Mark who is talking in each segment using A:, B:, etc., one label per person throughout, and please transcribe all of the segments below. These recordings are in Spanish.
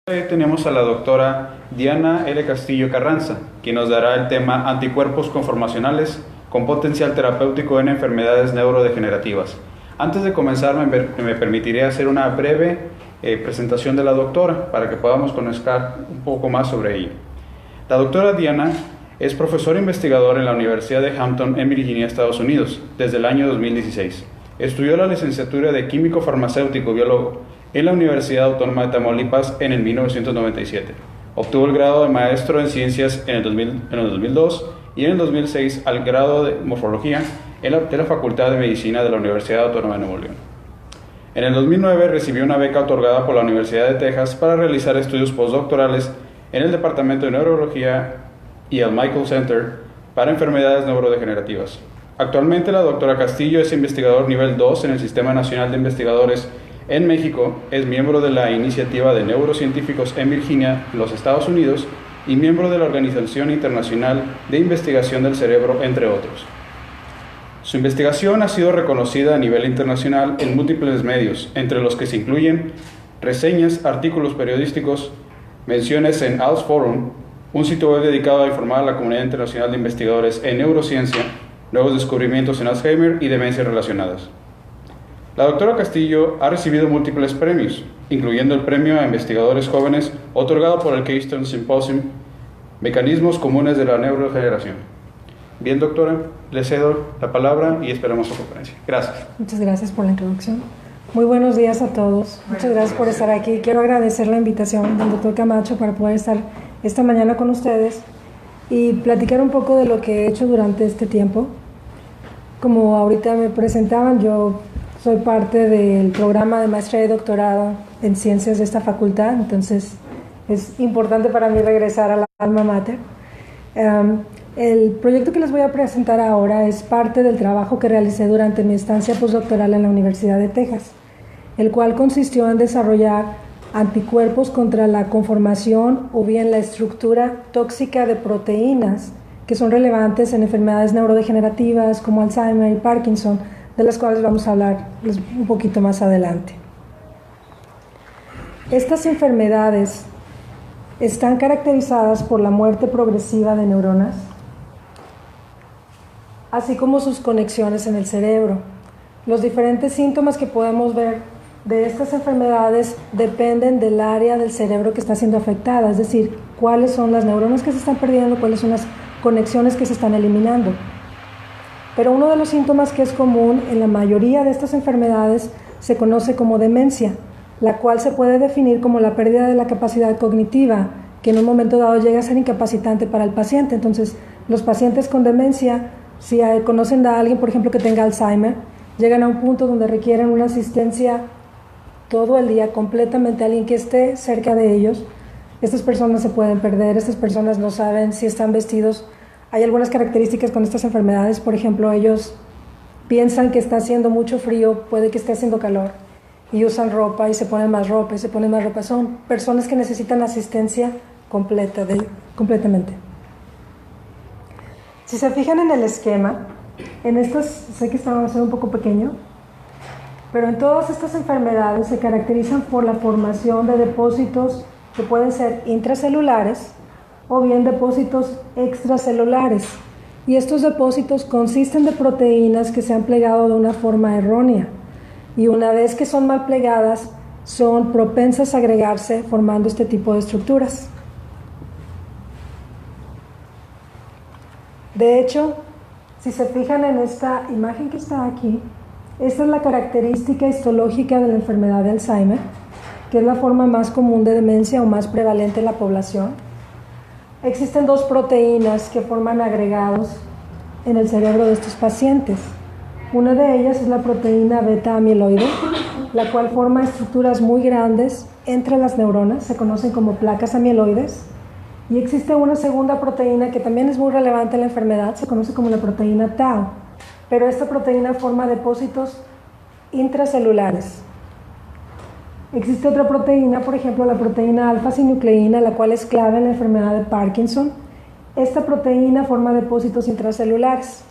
A: Hoy tenemos a la doctora Diana L. Castillo Carranza, quien nos dará el tema anticuerpos conformacionales con potencial terapéutico en enfermedades neurodegenerativas. Antes de comenzar, me permitiré hacer una breve presentación de la doctora para que podamos conocer un poco más sobre ella. La doctora Diana es profesora investigadora en la Universidad de Hampton en Virginia, Estados Unidos, desde el año 2016. Estudió la licenciatura de Químico Farmacéutico Biólogo en la Universidad Autónoma de Tamaulipas en el 1997. Obtuvo el grado de maestro en ciencias en el 2002 y en el 2006 el grado de morfología de la Facultad de Medicina de la Universidad Autónoma de Nuevo León. En el 2009 recibió una beca otorgada por la Universidad de Texas para realizar estudios postdoctorales en el Departamento de Neurología y el Michael Center para enfermedades neurodegenerativas. Actualmente la doctora Castillo es investigador nivel 2 en el Sistema Nacional de Investigadores en México, es miembro de la Iniciativa de Neurocientíficos en Virginia, los Estados Unidos, y miembro de la Organización Internacional de Investigación del Cerebro, entre otros. Su investigación ha sido reconocida a nivel internacional en múltiples medios, entre los que se incluyen reseñas, artículos periodísticos, menciones en Alz Forum, un sitio web dedicado a informar a la comunidad internacional de investigadores en neurociencia, nuevos descubrimientos en Alzheimer y demencias relacionadas. La doctora Castillo ha recibido múltiples premios, incluyendo el Premio a Investigadores Jóvenes otorgado por el Keystone Symposium, Mecanismos Comunes de la Neurodegeneración. Bien, doctora, le cedo la palabra y esperamos su conferencia. Gracias.
B: Muchas gracias por la introducción. Muy buenos días a todos. Muchas gracias por estar aquí. Quiero agradecer la invitación del doctor Camacho para poder estar esta mañana con ustedes y platicar un poco de lo que he hecho durante este tiempo. Como ahorita me presentaban, yo soy parte del programa de maestría y doctorado en ciencias de esta facultad, entonces es importante para mí regresar a la alma mater. El proyecto que les voy a presentar ahora es parte del trabajo que realicé durante mi estancia postdoctoral en la Universidad de Texas, el cual consistió en desarrollar anticuerpos contra la conformación o bien la estructura tóxica de proteínas que son relevantes en enfermedades neurodegenerativas como Alzheimer y Parkinson, de las cuales vamos a hablar un poquito más adelante. Estas enfermedades están caracterizadas por la muerte progresiva de neuronas, así como sus conexiones en el cerebro. Los diferentes síntomas que podemos ver de estas enfermedades dependen del área del cerebro que está siendo afectada, es decir, cuáles son las neuronas que se están perdiendo, cuáles son las conexiones que se están eliminando. Pero uno de los síntomas que es común en la mayoría de estas enfermedades se conoce como demencia, la cual se puede definir como la pérdida de la capacidad cognitiva, que en un momento dado llega a ser incapacitante para el paciente. Entonces, los pacientes con demencia, si conocen a alguien, por ejemplo, que tenga Alzheimer, llegan a un punto donde requieren una asistencia todo el día, completamente, alguien que esté cerca de ellos. Estas personas se pueden perder, estas personas no saben si están vestidos. Hay algunas características con estas enfermedades, por ejemplo, ellos piensan que está haciendo mucho frío, puede que esté haciendo calor, y usan ropa y se ponen más ropa y se ponen más ropa. Son personas que necesitan asistencia completamente. Si se fijan en el esquema, en estas, sé que va a ser un poco pequeño, pero en todas estas enfermedades se caracterizan por la formación de depósitos que pueden ser intracelulares o bien depósitos extracelulares. Y estos depósitos consisten de proteínas que se han plegado de una forma errónea. Y una vez que son mal plegadas, son propensas a agregarse formando este tipo de estructuras. De hecho, si se fijan en esta imagen que está aquí, esta es la característica histológica de la enfermedad de Alzheimer, que es la forma más común de demencia o más prevalente en la población. Existen dos proteínas que forman agregados en el cerebro de estos pacientes. Una de ellas es la proteína beta-amiloide, la cual forma estructuras muy grandes entre las neuronas, se conocen como placas amiloides. Y existe una segunda proteína que también es muy relevante en la enfermedad, se conoce como la proteína tau, pero esta proteína forma depósitos intracelulares. Existe otra proteína, por ejemplo, la proteína alfa-sinucleína, la cual es clave en la enfermedad de Parkinson. Esta proteína forma depósitos intracelulares.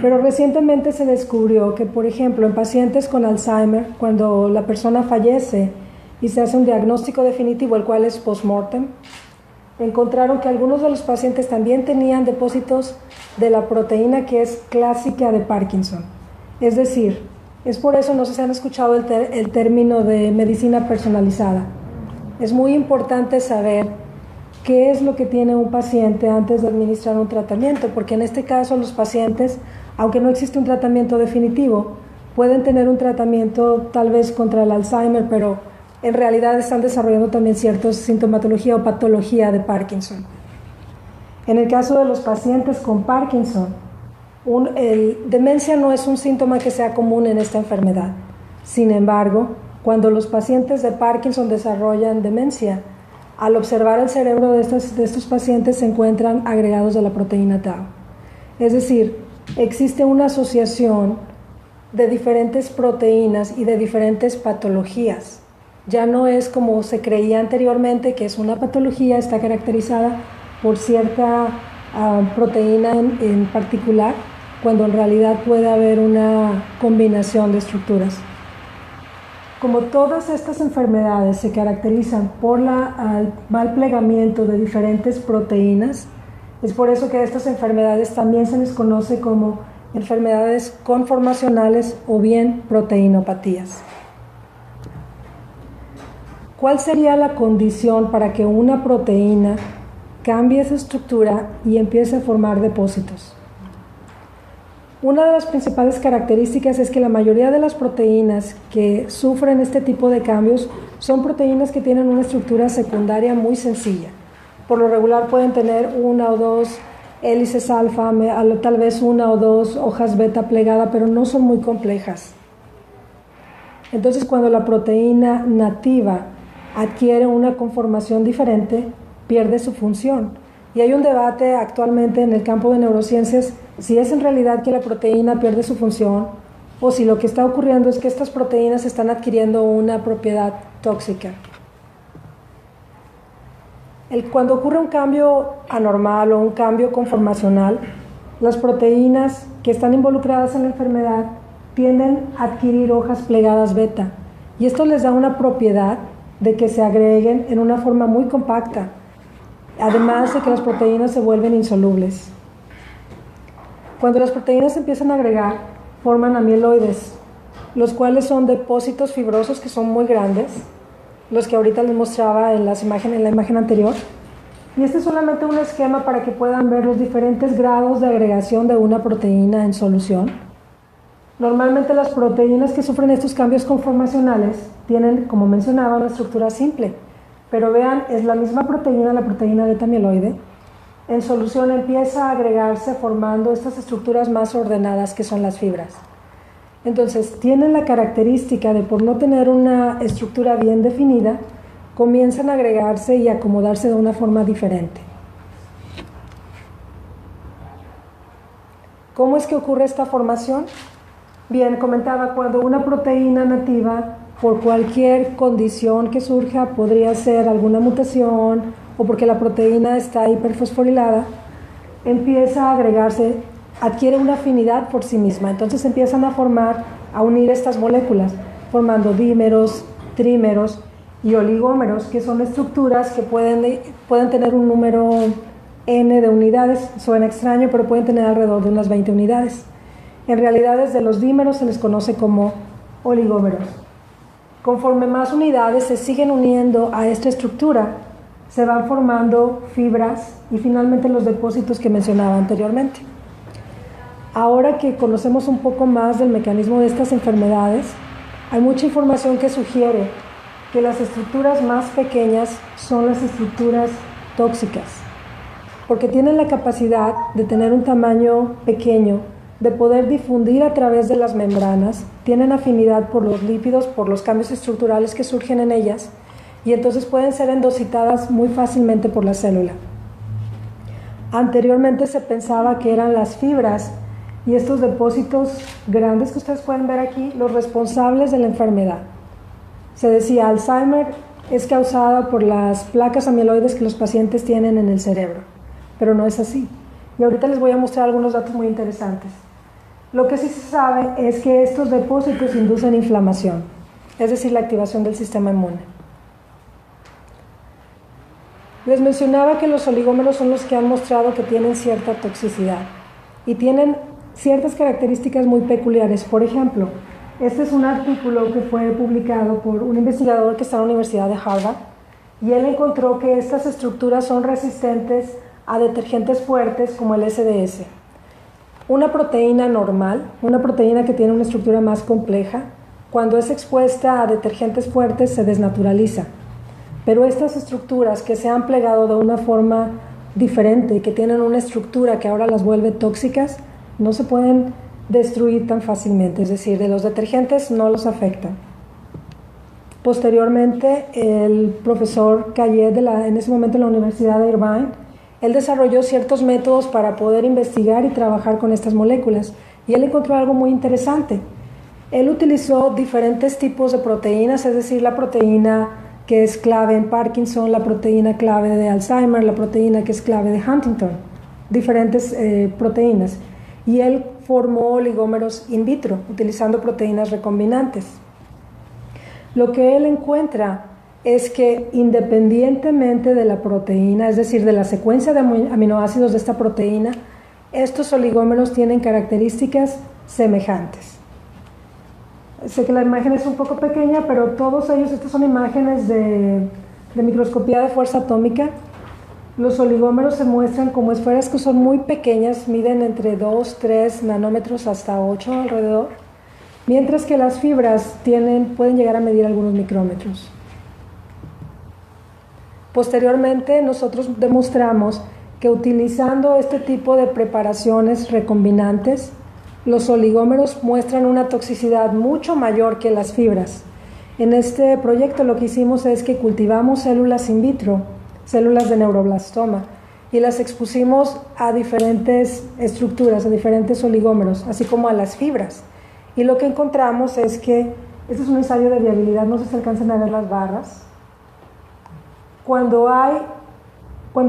B: Pero recientemente se descubrió que, por ejemplo, en pacientes con Alzheimer, cuando la persona fallece y se hace un diagnóstico definitivo, el cual es post-mortem, encontraron que algunos de los pacientes también tenían depósitos de la proteína que es clásica de Parkinson. Es decir, es por eso, no sé si han escuchado el término de medicina personalizada. Es muy importante saber qué es lo que tiene un paciente antes de administrar un tratamiento, porque en este caso los pacientes, aunque no existe un tratamiento definitivo, pueden tener un tratamiento tal vez contra el Alzheimer, pero en realidad están desarrollando también cierta sintomatología o patología de Parkinson. En el caso de los pacientes con Parkinson, demencia no es un síntoma que sea común en esta enfermedad. Sin embargo, cuando los pacientes de Parkinson desarrollan demencia, al observar el cerebro de estos pacientes se encuentran agregados de la proteína tau. Es decir, existe una asociación de diferentes proteínas y de diferentes patologías. Ya no es como se creía anteriormente, que es una patología, está caracterizada por cierta proteína en particular, cuando en realidad puede haber una combinación de estructuras. Como todas estas enfermedades se caracterizan por el mal plegamiento de diferentes proteínas, es por eso que estas enfermedades también se les conoce como enfermedades conformacionales o bien proteinopatías. ¿Cuál sería la condición para que una proteína cambie su estructura y empiece a formar depósitos? Una de las principales características es que la mayoría de las proteínas que sufren este tipo de cambios son proteínas que tienen una estructura secundaria muy sencilla. Por lo regular pueden tener una o dos hélices alfa, tal vez una o dos hojas beta plegada, pero no son muy complejas. Entonces, cuando la proteína nativa adquiere una conformación diferente, pierde su función. Y hay un debate actualmente en el campo de neurociencias si es en realidad que la proteína pierde su función o si lo que está ocurriendo es que estas proteínas están adquiriendo una propiedad tóxica. Cuando ocurre un cambio anormal o un cambio conformacional, las proteínas que están involucradas en la enfermedad tienden a adquirir hojas plegadas beta, y esto les da una propiedad de que se agreguen en una forma muy compacta, además de que las proteínas se vuelven insolubles. Cuando las proteínas se empiezan a agregar, forman amiloides, los cuales son depósitos fibrosos que son muy grandes, los que ahorita les mostraba en la imagen anterior. Y este es solamente un esquema para que puedan ver los diferentes grados de agregación de una proteína en solución. Normalmente las proteínas que sufren estos cambios conformacionales tienen, como mencionaba, una estructura simple. Pero vean, es la misma proteína, la proteína beta amiloide. En solución empieza a agregarse formando estas estructuras más ordenadas que son las fibras. Entonces, tienen la característica de, por no tener una estructura bien definida, comienzan a agregarse y acomodarse de una forma diferente. ¿Cómo es que ocurre esta formación? Bien, comentaba, cuando una proteína nativa, por cualquier condición que surja, podría ser alguna mutación o porque la proteína está hiperfosforilada, empieza a agregarse, adquiere una afinidad por sí misma. Entonces empiezan a unir estas moléculas, formando dímeros, trímeros y oligómeros, que son estructuras que pueden tener un número n de unidades. Suena extraño, pero pueden tener alrededor de unas 20 unidades. En realidad, desde los dímeros se les conoce como oligómeros. Conforme más unidades se siguen uniendo a esta estructura, se van formando fibras y finalmente los depósitos que mencionaba anteriormente. Ahora que conocemos un poco más del mecanismo de estas enfermedades, hay mucha información que sugiere que las estructuras más pequeñas son las estructuras tóxicas, porque tienen la capacidad de tener un tamaño pequeño, de poder difundir a través de las membranas, tienen afinidad por los lípidos, por los cambios estructurales que surgen en ellas, y entonces pueden ser endocitadas muy fácilmente por la célula. Anteriormente se pensaba que eran las fibras y estos depósitos grandes que ustedes pueden ver aquí los responsables de la enfermedad. Se decía, Alzheimer es causada por las placas amiloides que los pacientes tienen en el cerebro, pero no es así. Y ahorita les voy a mostrar algunos datos muy interesantes. Lo que sí se sabe es que estos depósitos inducen inflamación, es decir, la activación del sistema inmune. Les mencionaba que los oligómeros son los que han mostrado que tienen cierta toxicidad y tienen ciertas características muy peculiares. Por ejemplo, este es un artículo que fue publicado por un investigador que está en la Universidad de Harvard y él encontró que estas estructuras son resistentes a detergentes fuertes como el SDS. Una proteína normal, una proteína que tiene una estructura más compleja, cuando es expuesta a detergentes fuertes se desnaturaliza. Pero estas estructuras que se han plegado de una forma diferente y que tienen una estructura que ahora las vuelve tóxicas, no se pueden destruir tan fácilmente, es decir, de los detergentes no los afectan. Posteriormente, el profesor Cayet, en ese momento en la Universidad de Irvine, él desarrolló ciertos métodos para poder investigar y trabajar con estas moléculas, y él encontró algo muy interesante. Él utilizó diferentes tipos de proteínas, es decir, la proteína que es clave en Parkinson, la proteína clave de Alzheimer, la proteína que es clave de Huntington, diferentes proteínas. Y él formó oligómeros in vitro, utilizando proteínas recombinantes. Lo que él encuentra es que independientemente de la proteína, es decir, de la secuencia de aminoácidos de esta proteína, estos oligómeros tienen características semejantes. Sé que la imagen es un poco pequeña, pero todos ellos, estas son imágenes de microscopía de fuerza atómica. Los oligómeros se muestran como esferas que son muy pequeñas, miden entre 2, 3 nanómetros hasta 8 alrededor, mientras que las fibras pueden llegar a medir algunos micrómetros. Posteriormente, nosotros demostramos que utilizando este tipo de preparaciones recombinantes, los oligómeros muestran una toxicidad mucho mayor que las fibras. En este proyecto lo que hicimos es que cultivamos células in vitro, células de neuroblastoma, y las expusimos a diferentes estructuras, a diferentes oligómeros, así como a las fibras. Y lo que encontramos es que, este es un ensayo de viabilidad, no sé si alcanzan a ver las barras. Cuando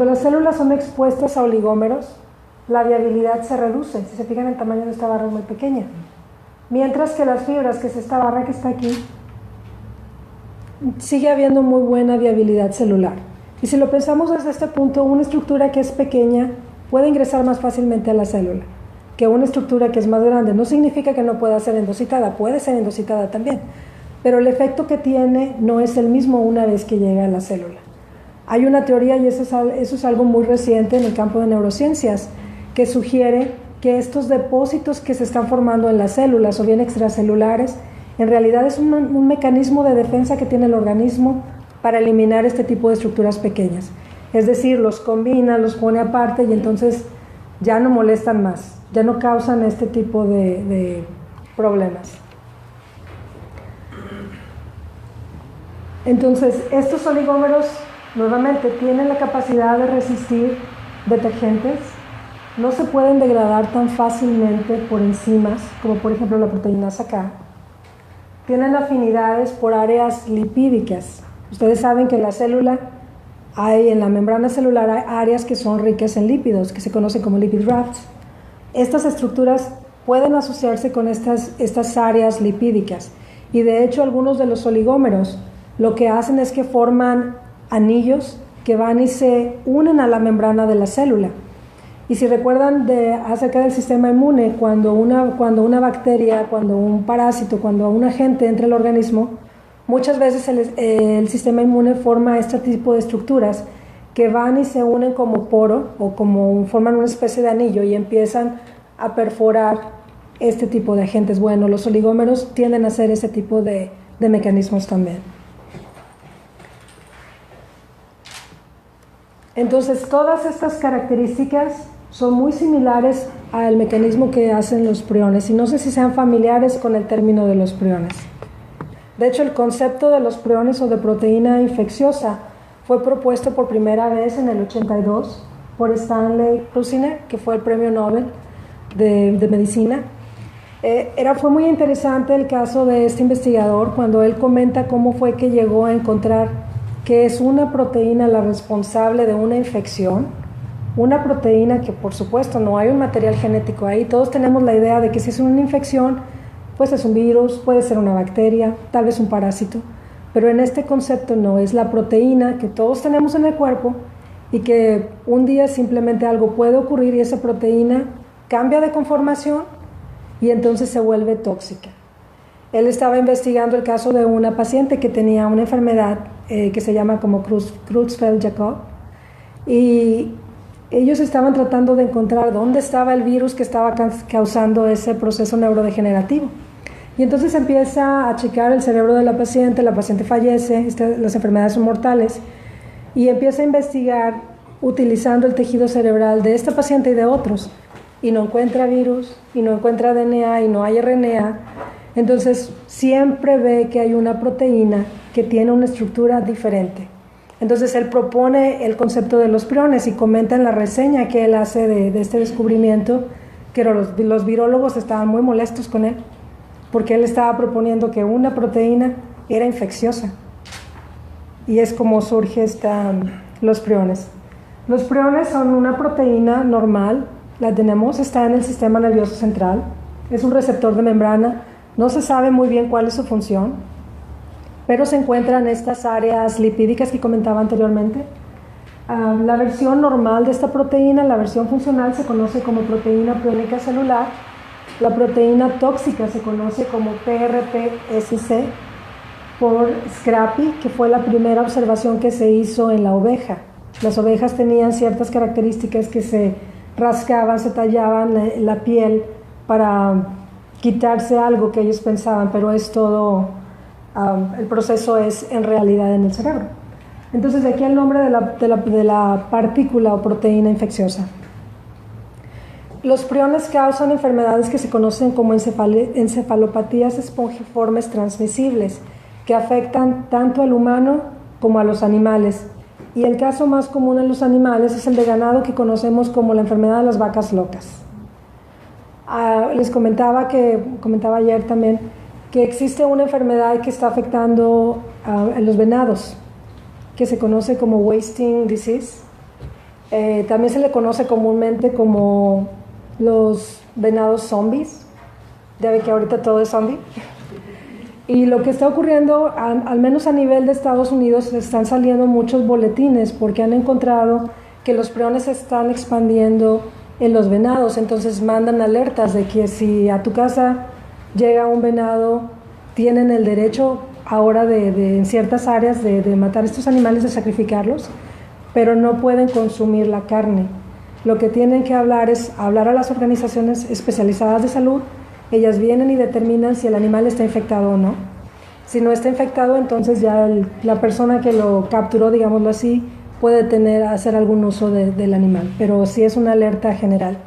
B: las células son expuestas a oligómeros, la viabilidad se reduce. Si se fijan, el tamaño de esta barra es muy pequeña. Mientras que las fibras, que es esta barra que está aquí, sigue habiendo muy buena viabilidad celular. Y si lo pensamos desde este punto, una estructura que es pequeña puede ingresar más fácilmente a la célula que una estructura que es más grande. No significa que no pueda ser endocitada, puede ser endocitada también, pero el efecto que tiene no es el mismo una vez que llega a la célula. Hay una teoría, y eso es algo muy reciente en el campo de neurociencias, que sugiere que estos depósitos que se están formando en las células o bien extracelulares, en realidad es un mecanismo de defensa que tiene el organismo para eliminar este tipo de estructuras pequeñas. Es decir, los combina, los pone aparte y entonces ya no molestan más, ya no causan este tipo de problemas. Entonces, estos oligómeros nuevamente tienen la capacidad de resistir detergentes, no se pueden degradar tan fácilmente por enzimas, como por ejemplo la proteinasa K. Tienen afinidades por áreas lipídicas. Ustedes saben que en la célula en la membrana celular hay áreas que son ricas en lípidos, que se conocen como lipid rafts. Estas estructuras pueden asociarse con estas áreas lipídicas, y de hecho algunos de los oligómeros lo que hacen es que forman anillos que van y se unen a la membrana de la célula. Y si recuerdan acerca del sistema inmune, cuando una bacteria, cuando un parásito, cuando un agente entra al organismo, muchas veces el sistema inmune forma este tipo de estructuras que van y se unen como poro o forman una especie de anillo y empiezan a perforar este tipo de agentes. Bueno, los oligómeros tienden a hacer ese tipo de mecanismos también. Entonces, todas estas características son muy similares al mecanismo que hacen los priones, y no sé si sean familiares con el término de los priones. De hecho, el concepto de los priones o de proteína infecciosa fue propuesto por primera vez en el 82 por Stanley Prusiner, que fue el premio Nobel de medicina. Fue muy interesante el caso de este investigador cuando él comenta cómo fue que llegó a encontrar que es una proteína la responsable de una infección, una proteína que por supuesto no hay un material genético ahí. Todos tenemos la idea de que si es una infección, pues es un virus, puede ser una bacteria, tal vez un parásito, pero en este concepto no, es la proteína que todos tenemos en el cuerpo y que un día simplemente algo puede ocurrir y esa proteína cambia de conformación y entonces se vuelve tóxica. Él estaba investigando el caso de una paciente que tenía una enfermedad que se llama como Creutzfeldt-Jakob, y ellos estaban tratando de encontrar dónde estaba el virus que estaba causando ese proceso neurodegenerativo. Y entonces empieza a checar el cerebro de la paciente fallece, las enfermedades son mortales, y empieza a investigar utilizando el tejido cerebral de esta paciente y de otros, y no encuentra virus, y no encuentra DNA, y no hay RNA. Entonces siempre ve que hay una proteína que tiene una estructura diferente. Entonces él propone el concepto de los priones y comenta en la reseña que él hace de este descubrimiento que los virólogos estaban muy molestos con él, porque él estaba proponiendo que una proteína era infecciosa. Y es como surge los priones. Los priones son una proteína normal, la tenemos, está en el sistema nervioso central, es un receptor de membrana, no se sabe muy bien cuál es su función, pero se encuentran estas áreas lipídicas que comentaba anteriormente. La versión normal de esta proteína, la versión funcional, se conoce como proteína priónica celular. La proteína tóxica se conoce como PRPSC por Scrapie, que fue la primera observación que se hizo en la oveja. Las ovejas tenían ciertas características que se rascaban, se tallaban la piel para quitarse algo que ellos pensaban, pero es todo, el proceso es en realidad en el cerebro. Entonces de aquí el nombre de la partícula o proteína infecciosa. Los priones causan enfermedades que se conocen como encefalopatías espongiformes transmisibles, que afectan tanto al humano como a los animales. Y el caso más común en los animales es el de ganado, que conocemos como la enfermedad de las vacas locas. Les comentaba ayer también que existe una enfermedad que está afectando a los venados, que se conoce como wasting disease. También se le conoce comúnmente como los venados zombies. Ya ve que ahorita todo es zombie. Y lo que está ocurriendo, al menos a nivel de Estados Unidos, están saliendo muchos boletines porque han encontrado que los priones se están expandiendo en los venados. Entonces mandan alertas de que si a tu casa llega un venado, tienen el derecho ahora en ciertas áreas de matar estos animales, de sacrificarlos, pero no pueden consumir la carne. Lo que tienen que hablar es hablar a las organizaciones especializadas de salud. Ellas vienen y determinan si el animal está infectado o no. Si no está infectado, entonces ya la persona que lo capturó, digámoslo así, puede hacer algún uso del animal, pero sí es una alerta general.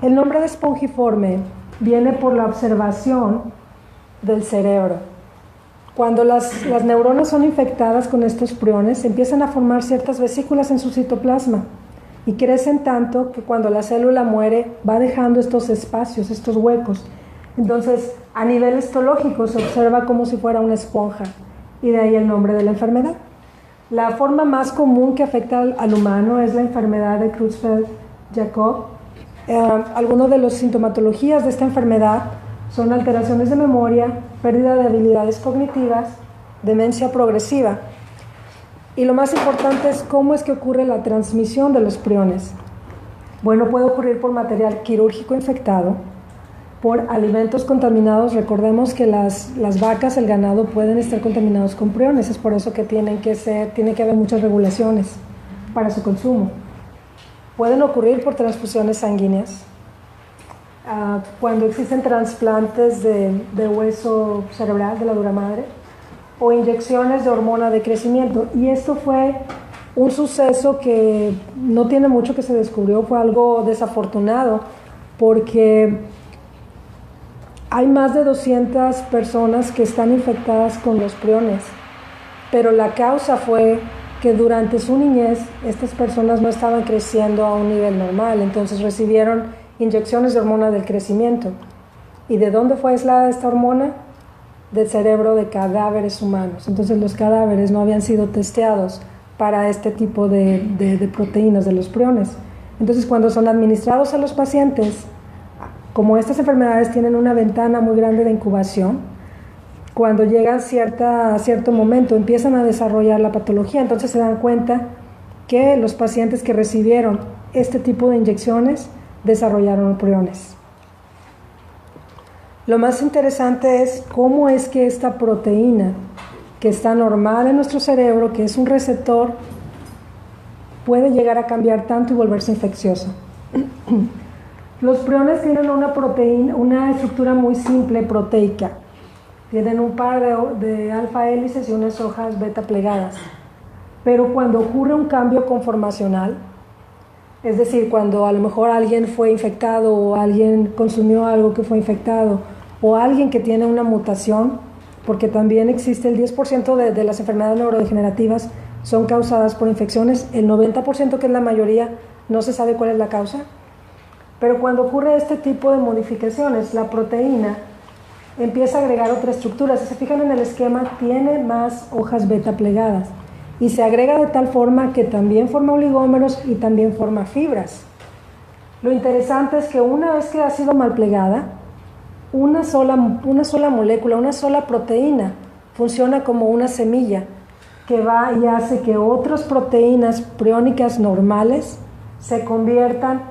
B: El nombre de espongiforme viene por la observación del cerebro. Cuando las neuronas son infectadas con estos priones, empiezan a formar ciertas vesículas en su citoplasma y crecen tanto que cuando la célula muere va dejando estos espacios, estos huecos. Entonces, a nivel histológico se observa como si fuera una esponja, y de ahí el nombre de la enfermedad. La forma más común que afecta al humano es la enfermedad de Creutzfeldt-Jakob. Algunas de las sintomatologías de esta enfermedad son alteraciones de memoria, pérdida de habilidades cognitivas, demencia progresiva. Y lo más importante es cómo es que ocurre la transmisión de los priones. Bueno, puede ocurrir por material quirúrgico infectado, por alimentos contaminados. Recordemos que las vacas, el ganado, pueden estar contaminados con priones. Es por eso que tiene que haber muchas regulaciones para su consumo. Pueden ocurrir por transfusiones sanguíneas. Cuando existen trasplantes de hueso cerebral de la dura madre, o inyecciones de hormona de crecimiento. Y esto fue un suceso que no tiene mucho que se descubrió, fue algo desafortunado, porque hay más de 200 personas que están infectadas con los priones, pero la causa fue que durante su niñez estas personas no estaban creciendo a un nivel normal, entonces recibieron inyecciones de hormona del crecimiento. ¿Y de dónde fue esta hormona? Del cerebro de cadáveres humanos. Entonces los cadáveres no habían sido testeados para este tipo de proteínas de los priones. Entonces cuando son administrados a los pacientes, como estas enfermedades tienen una ventana muy grande de incubación, cuando llega a cierto momento empiezan a desarrollar la patología, entonces se dan cuenta que los pacientes que recibieron este tipo de inyecciones desarrollaron priones. Lo más interesante es cómo es que esta proteína que está normal en nuestro cerebro, que es un receptor, puede llegar a cambiar tanto y volverse infecciosa. Los priones tienen una estructura muy simple proteica. Tienen un par de alfa hélices y unas hojas beta plegadas. Pero cuando ocurre un cambio conformacional, es decir, cuando a lo mejor alguien fue infectado o alguien consumió algo que fue infectado o alguien que tiene una mutación, porque también existe el 10% de las enfermedades neurodegenerativas son causadas por infecciones, el 90%, que es la mayoría, no se sabe cuál es la causa. Pero cuando ocurre este tipo de modificaciones, la proteína empieza a agregar otra estructura. Si se fijan en el esquema, tiene más hojas beta plegadas y se agrega de tal forma que también forma oligómeros y también forma fibras. Lo interesante es que una vez que ha sido mal plegada, una sola molécula, una sola proteína funciona como una semilla que va y hace que otras proteínas priónicas normales se conviertan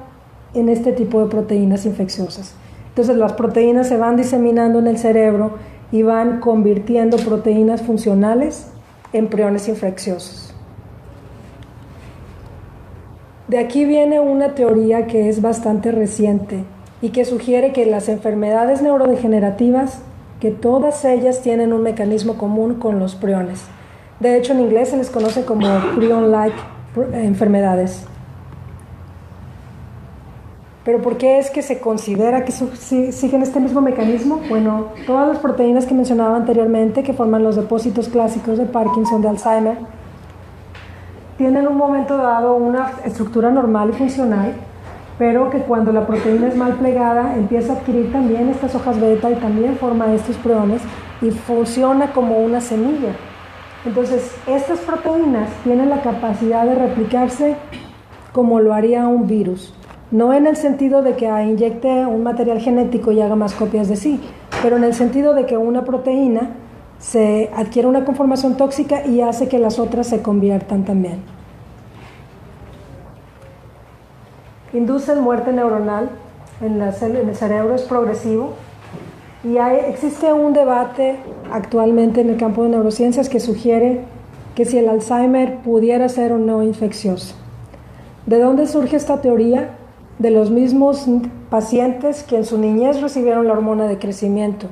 B: en este tipo de proteínas infecciosas. Entonces las proteínas se van diseminando en el cerebro y van convirtiendo proteínas funcionales en priones infecciosos. De aquí viene una teoría que es bastante reciente y que sugiere que las enfermedades neurodegenerativas, que todas ellas tienen un mecanismo común con los priones. De hecho, en inglés se les conoce como prion-like enfermedades. ¿Pero por qué es que se considera que siguen este mismo mecanismo? Bueno, todas las proteínas que mencionaba anteriormente, que forman los depósitos clásicos de Parkinson, de Alzheimer, tienen en un momento dado una estructura normal y funcional, pero que cuando la proteína es mal plegada, empieza a adquirir también estas hojas beta y también forma estos priones y funciona como una semilla. Entonces, estas proteínas tienen la capacidad de replicarse como lo haría un virus. No en el sentido de que inyecte un material genético y haga más copias de sí, pero en el sentido de que una proteína se adquiere una conformación tóxica y hace que las otras se conviertan también. Inducen muerte neuronal en el cerebro, es progresivo. Y existe un debate actualmente en el campo de neurociencias que sugiere que si el Alzheimer pudiera ser o no infeccioso. ¿De dónde surge esta teoría? De los mismos pacientes que en su niñez recibieron la hormona de crecimiento,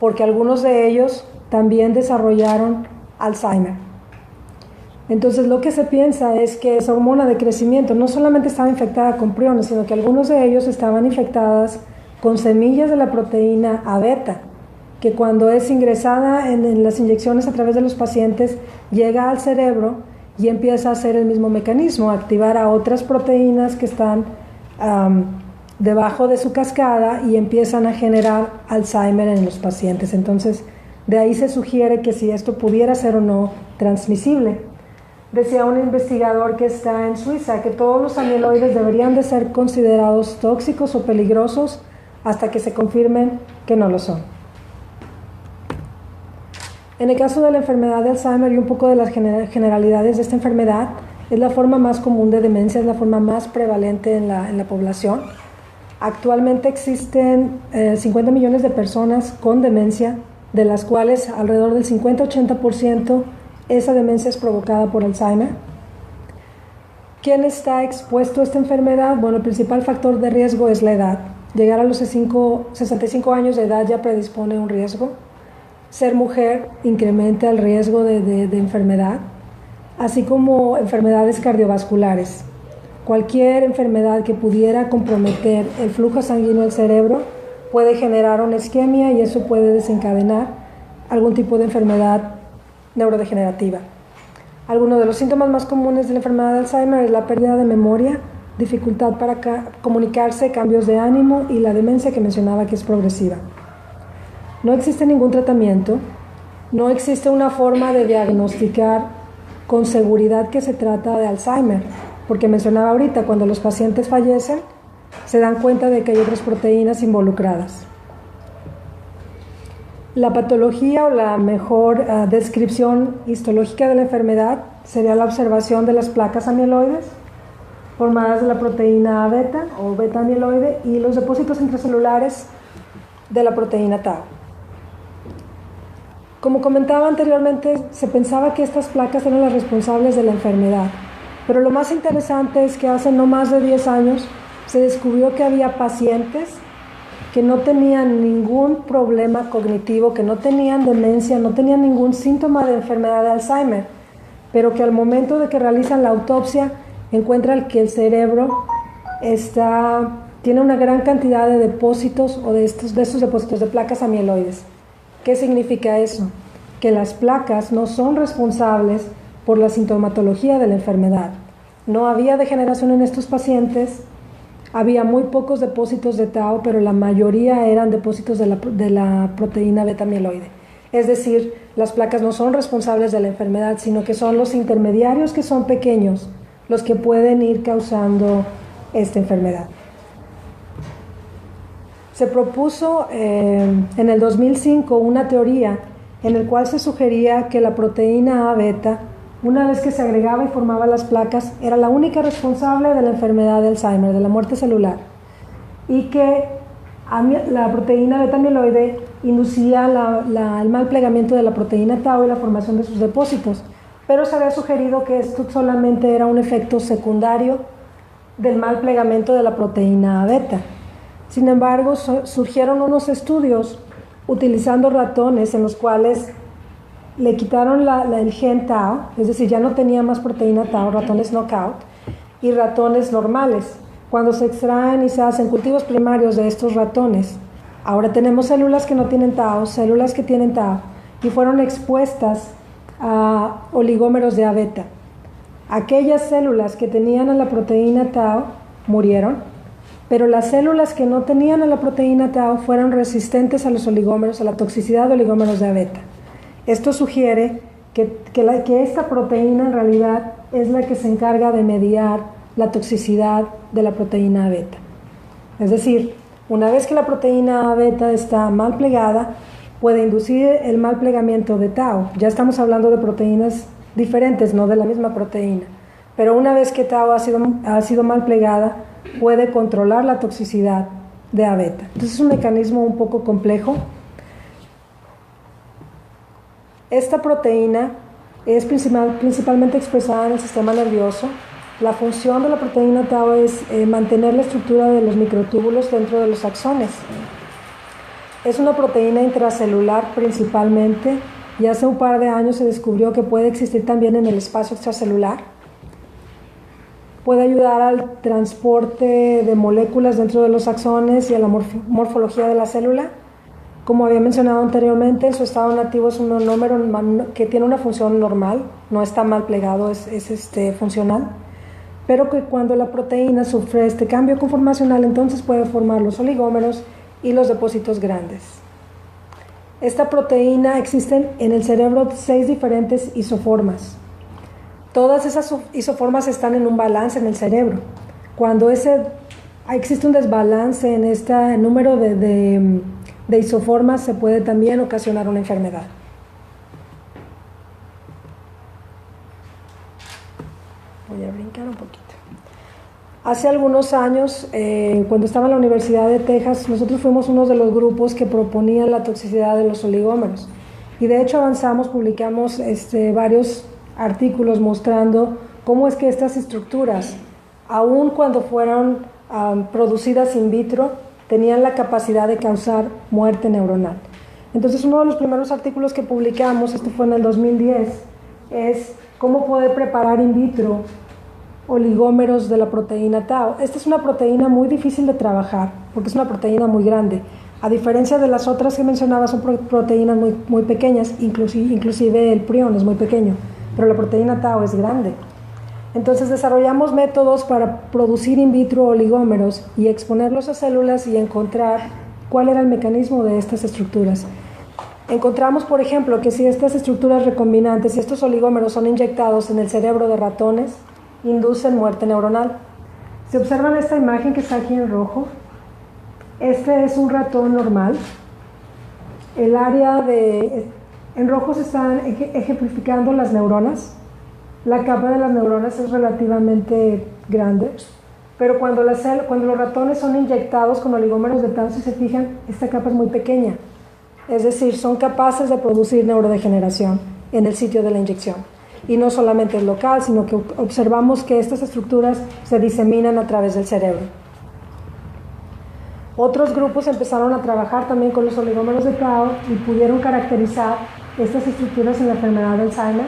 B: porque algunos de ellos también desarrollaron Alzheimer. Entonces lo que se piensa es que esa hormona de crecimiento no solamente estaba infectada con priones, sino que algunos de ellos estaban infectadas con semillas de la proteína A beta, que cuando es ingresada en las inyecciones a través de los pacientes, llega al cerebro y empieza a hacer el mismo mecanismo, activar a otras proteínas que están debajo de su cascada y empiezan a generar Alzheimer en los pacientes. Entonces, de ahí se sugiere que si esto pudiera ser o no transmisible. Decía un investigador que está en Suiza que todos los amiloides deberían de ser considerados tóxicos o peligrosos hasta que se confirmen que no lo son. En el caso de la enfermedad de Alzheimer y un poco de las generalidades de esta enfermedad, es la forma más común de demencia, es la forma más prevalente en la población. Actualmente existen 50 millones de personas con demencia, de las cuales alrededor del 50-80% esa demencia es provocada por Alzheimer. ¿Quién está expuesto a esta enfermedad? Bueno, el principal factor de riesgo es la edad. Llegar a los 65 años de edad ya predispone un riesgo. Ser mujer incrementa el riesgo de enfermedad, así como enfermedades cardiovasculares. Cualquier enfermedad que pudiera comprometer el flujo sanguíneo al cerebro puede generar una isquemia y eso puede desencadenar algún tipo de enfermedad neurodegenerativa. Algunos de los síntomas más comunes de la enfermedad de Alzheimer es la pérdida de memoria, dificultad para comunicarse, cambios de ánimo y la demencia que mencionaba que es progresiva. No existe ningún tratamiento, no existe una forma de diagnosticar con seguridad que se trata de Alzheimer, porque mencionaba ahorita, cuando los pacientes fallecen, se dan cuenta de que hay otras proteínas involucradas. La patología o la mejor descripción histológica de la enfermedad sería la observación de las placas amiloides formadas de la proteína A beta o beta amiloide y los depósitos intracelulares de la proteína tau. Como comentaba anteriormente, se pensaba que estas placas eran las responsables de la enfermedad, pero lo más interesante es que hace no más de 10 años se descubrió que había pacientes que no tenían ningún problema cognitivo, que no tenían demencia, no tenían ningún síntoma de enfermedad de Alzheimer, pero que al momento de que realizan la autopsia encuentran que el cerebro tiene una gran cantidad de depósitos o de estos depósitos de placas amiloides. ¿Qué significa eso? Que las placas no son responsables por la sintomatología de la enfermedad. No había degeneración en estos pacientes, había muy pocos depósitos de tau, pero la mayoría eran depósitos de la proteína beta amiloide. Es decir, las placas no son responsables de la enfermedad, sino que son los intermediarios que son pequeños los que pueden ir causando esta enfermedad. Se propuso en el 2005 una teoría en la cual se sugería que la proteína A beta, una vez que se agregaba y formaba las placas, era la única responsable de la enfermedad de Alzheimer, de la muerte celular, y que la proteína beta amiloide inducía el mal plegamiento de la proteína tau y la formación de sus depósitos, pero se había sugerido que esto solamente era un efecto secundario del mal plegamiento de la proteína A beta. Sin embargo, surgieron unos estudios utilizando ratones en los cuales le quitaron el gen tau, es decir, ya no tenía más proteína tau, ratones knockout, y ratones normales. Cuando se extraen y se hacen cultivos primarios de estos ratones, ahora tenemos células que no tienen tau, células que tienen tau, y fueron expuestas a oligómeros de A beta. Aquellas células que tenían a la proteína tau murieron, pero las células que no tenían a la proteína tau fueron resistentes a los oligómeros, a la toxicidad de oligómeros de A beta. Esto sugiere que esta proteína en realidad es la que se encarga de mediar la toxicidad de la proteína A beta. Es decir, una vez que la proteína A beta está mal plegada, puede inducir el mal plegamiento de tau. Ya estamos hablando de proteínas diferentes, no de la misma proteína. Pero una vez que tau ha sido mal plegada, puede controlar la toxicidad de A beta. Entonces es un mecanismo un poco complejo. Esta proteína es principalmente expresada en el sistema nervioso. La función de la proteína tau es mantener la estructura de los microtúbulos dentro de los axones. Es una proteína intracelular principalmente, y hace un par de años se descubrió que puede existir también en el espacio extracelular. Puede ayudar al transporte de moléculas dentro de los axones y a la morfología de la célula. Como había mencionado anteriormente, su estado nativo es un monómero que tiene una función normal, no está mal plegado, es funcional, pero que cuando la proteína sufre este cambio conformacional, entonces puede formar los oligómeros y los depósitos grandes. Esta proteína existen en el cerebro 6 diferentes isoformas. Todas esas isoformas están en un balance en el cerebro. Cuando existe un desbalance en este número de isoformas, se puede también ocasionar una enfermedad. Voy a brincar un poquito. Hace algunos años, cuando estaba en la Universidad de Texas, nosotros fuimos uno de los grupos que proponían la toxicidad de los oligómeros. Y de hecho avanzamos, publicamos varios artículos mostrando cómo es que estas estructuras, aun cuando fueron producidas in vitro, tenían la capacidad de causar muerte neuronal. Entonces, uno de los primeros artículos que publicamos, este fue en el 2010, es cómo poder preparar in vitro oligómeros de la proteína tau. Esta es una proteína muy difícil de trabajar, porque es una proteína muy grande. A diferencia de las otras que mencionaba, son proteínas muy, muy pequeñas, inclusive el prión es muy pequeño, pero la proteína tau es grande. Entonces desarrollamos métodos para producir in vitro oligómeros y exponerlos a células y encontrar cuál era el mecanismo de estas estructuras. Encontramos, por ejemplo, que si estas estructuras recombinantes y estos oligómeros son inyectados en el cerebro de ratones, inducen muerte neuronal. Si observan esta imagen que está aquí en rojo, este es un ratón normal. el área en rojo se están ejemplificando las neuronas. La capa de las neuronas es relativamente grande, pero cuando los ratones son inyectados con oligómeros de tau, si se fijan, esta capa es muy pequeña. Es decir, son capaces de producir neurodegeneración en el sitio de la inyección. Y no solamente es local, sino que observamos que estas estructuras se diseminan a través del cerebro. Otros grupos empezaron a trabajar también con los oligómeros de tau y pudieron caracterizar estas estructuras en la enfermedad de Alzheimer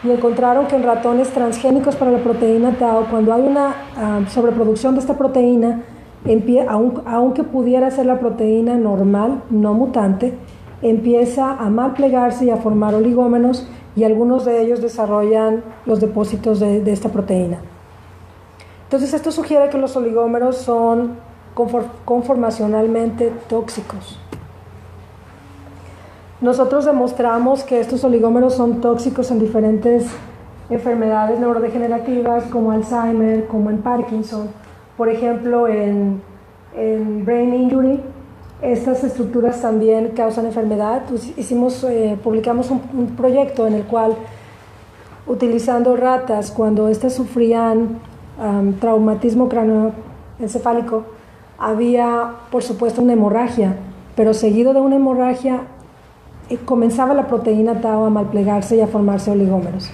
B: y encontraron que en ratones transgénicos para la proteína tau, cuando hay una sobreproducción de esta proteína, aunque pudiera ser la proteína normal, no mutante, empieza a mal plegarse y a formar oligómeros, y algunos de ellos desarrollan los depósitos de esta proteína. Entonces esto sugiere que los oligómeros son conformacionalmente tóxicos. Nosotros demostramos que estos oligómeros son tóxicos en diferentes enfermedades neurodegenerativas como Alzheimer, como en Parkinson. Por ejemplo, en brain injury, estas estructuras también causan enfermedad. Publicamos un proyecto en el cual, utilizando ratas, cuando éstas sufrían traumatismo cráneoencefálico, había, por supuesto, una hemorragia, pero seguido de una hemorragia comenzaba la proteína tau a malplegarse y a formarse oligómeros.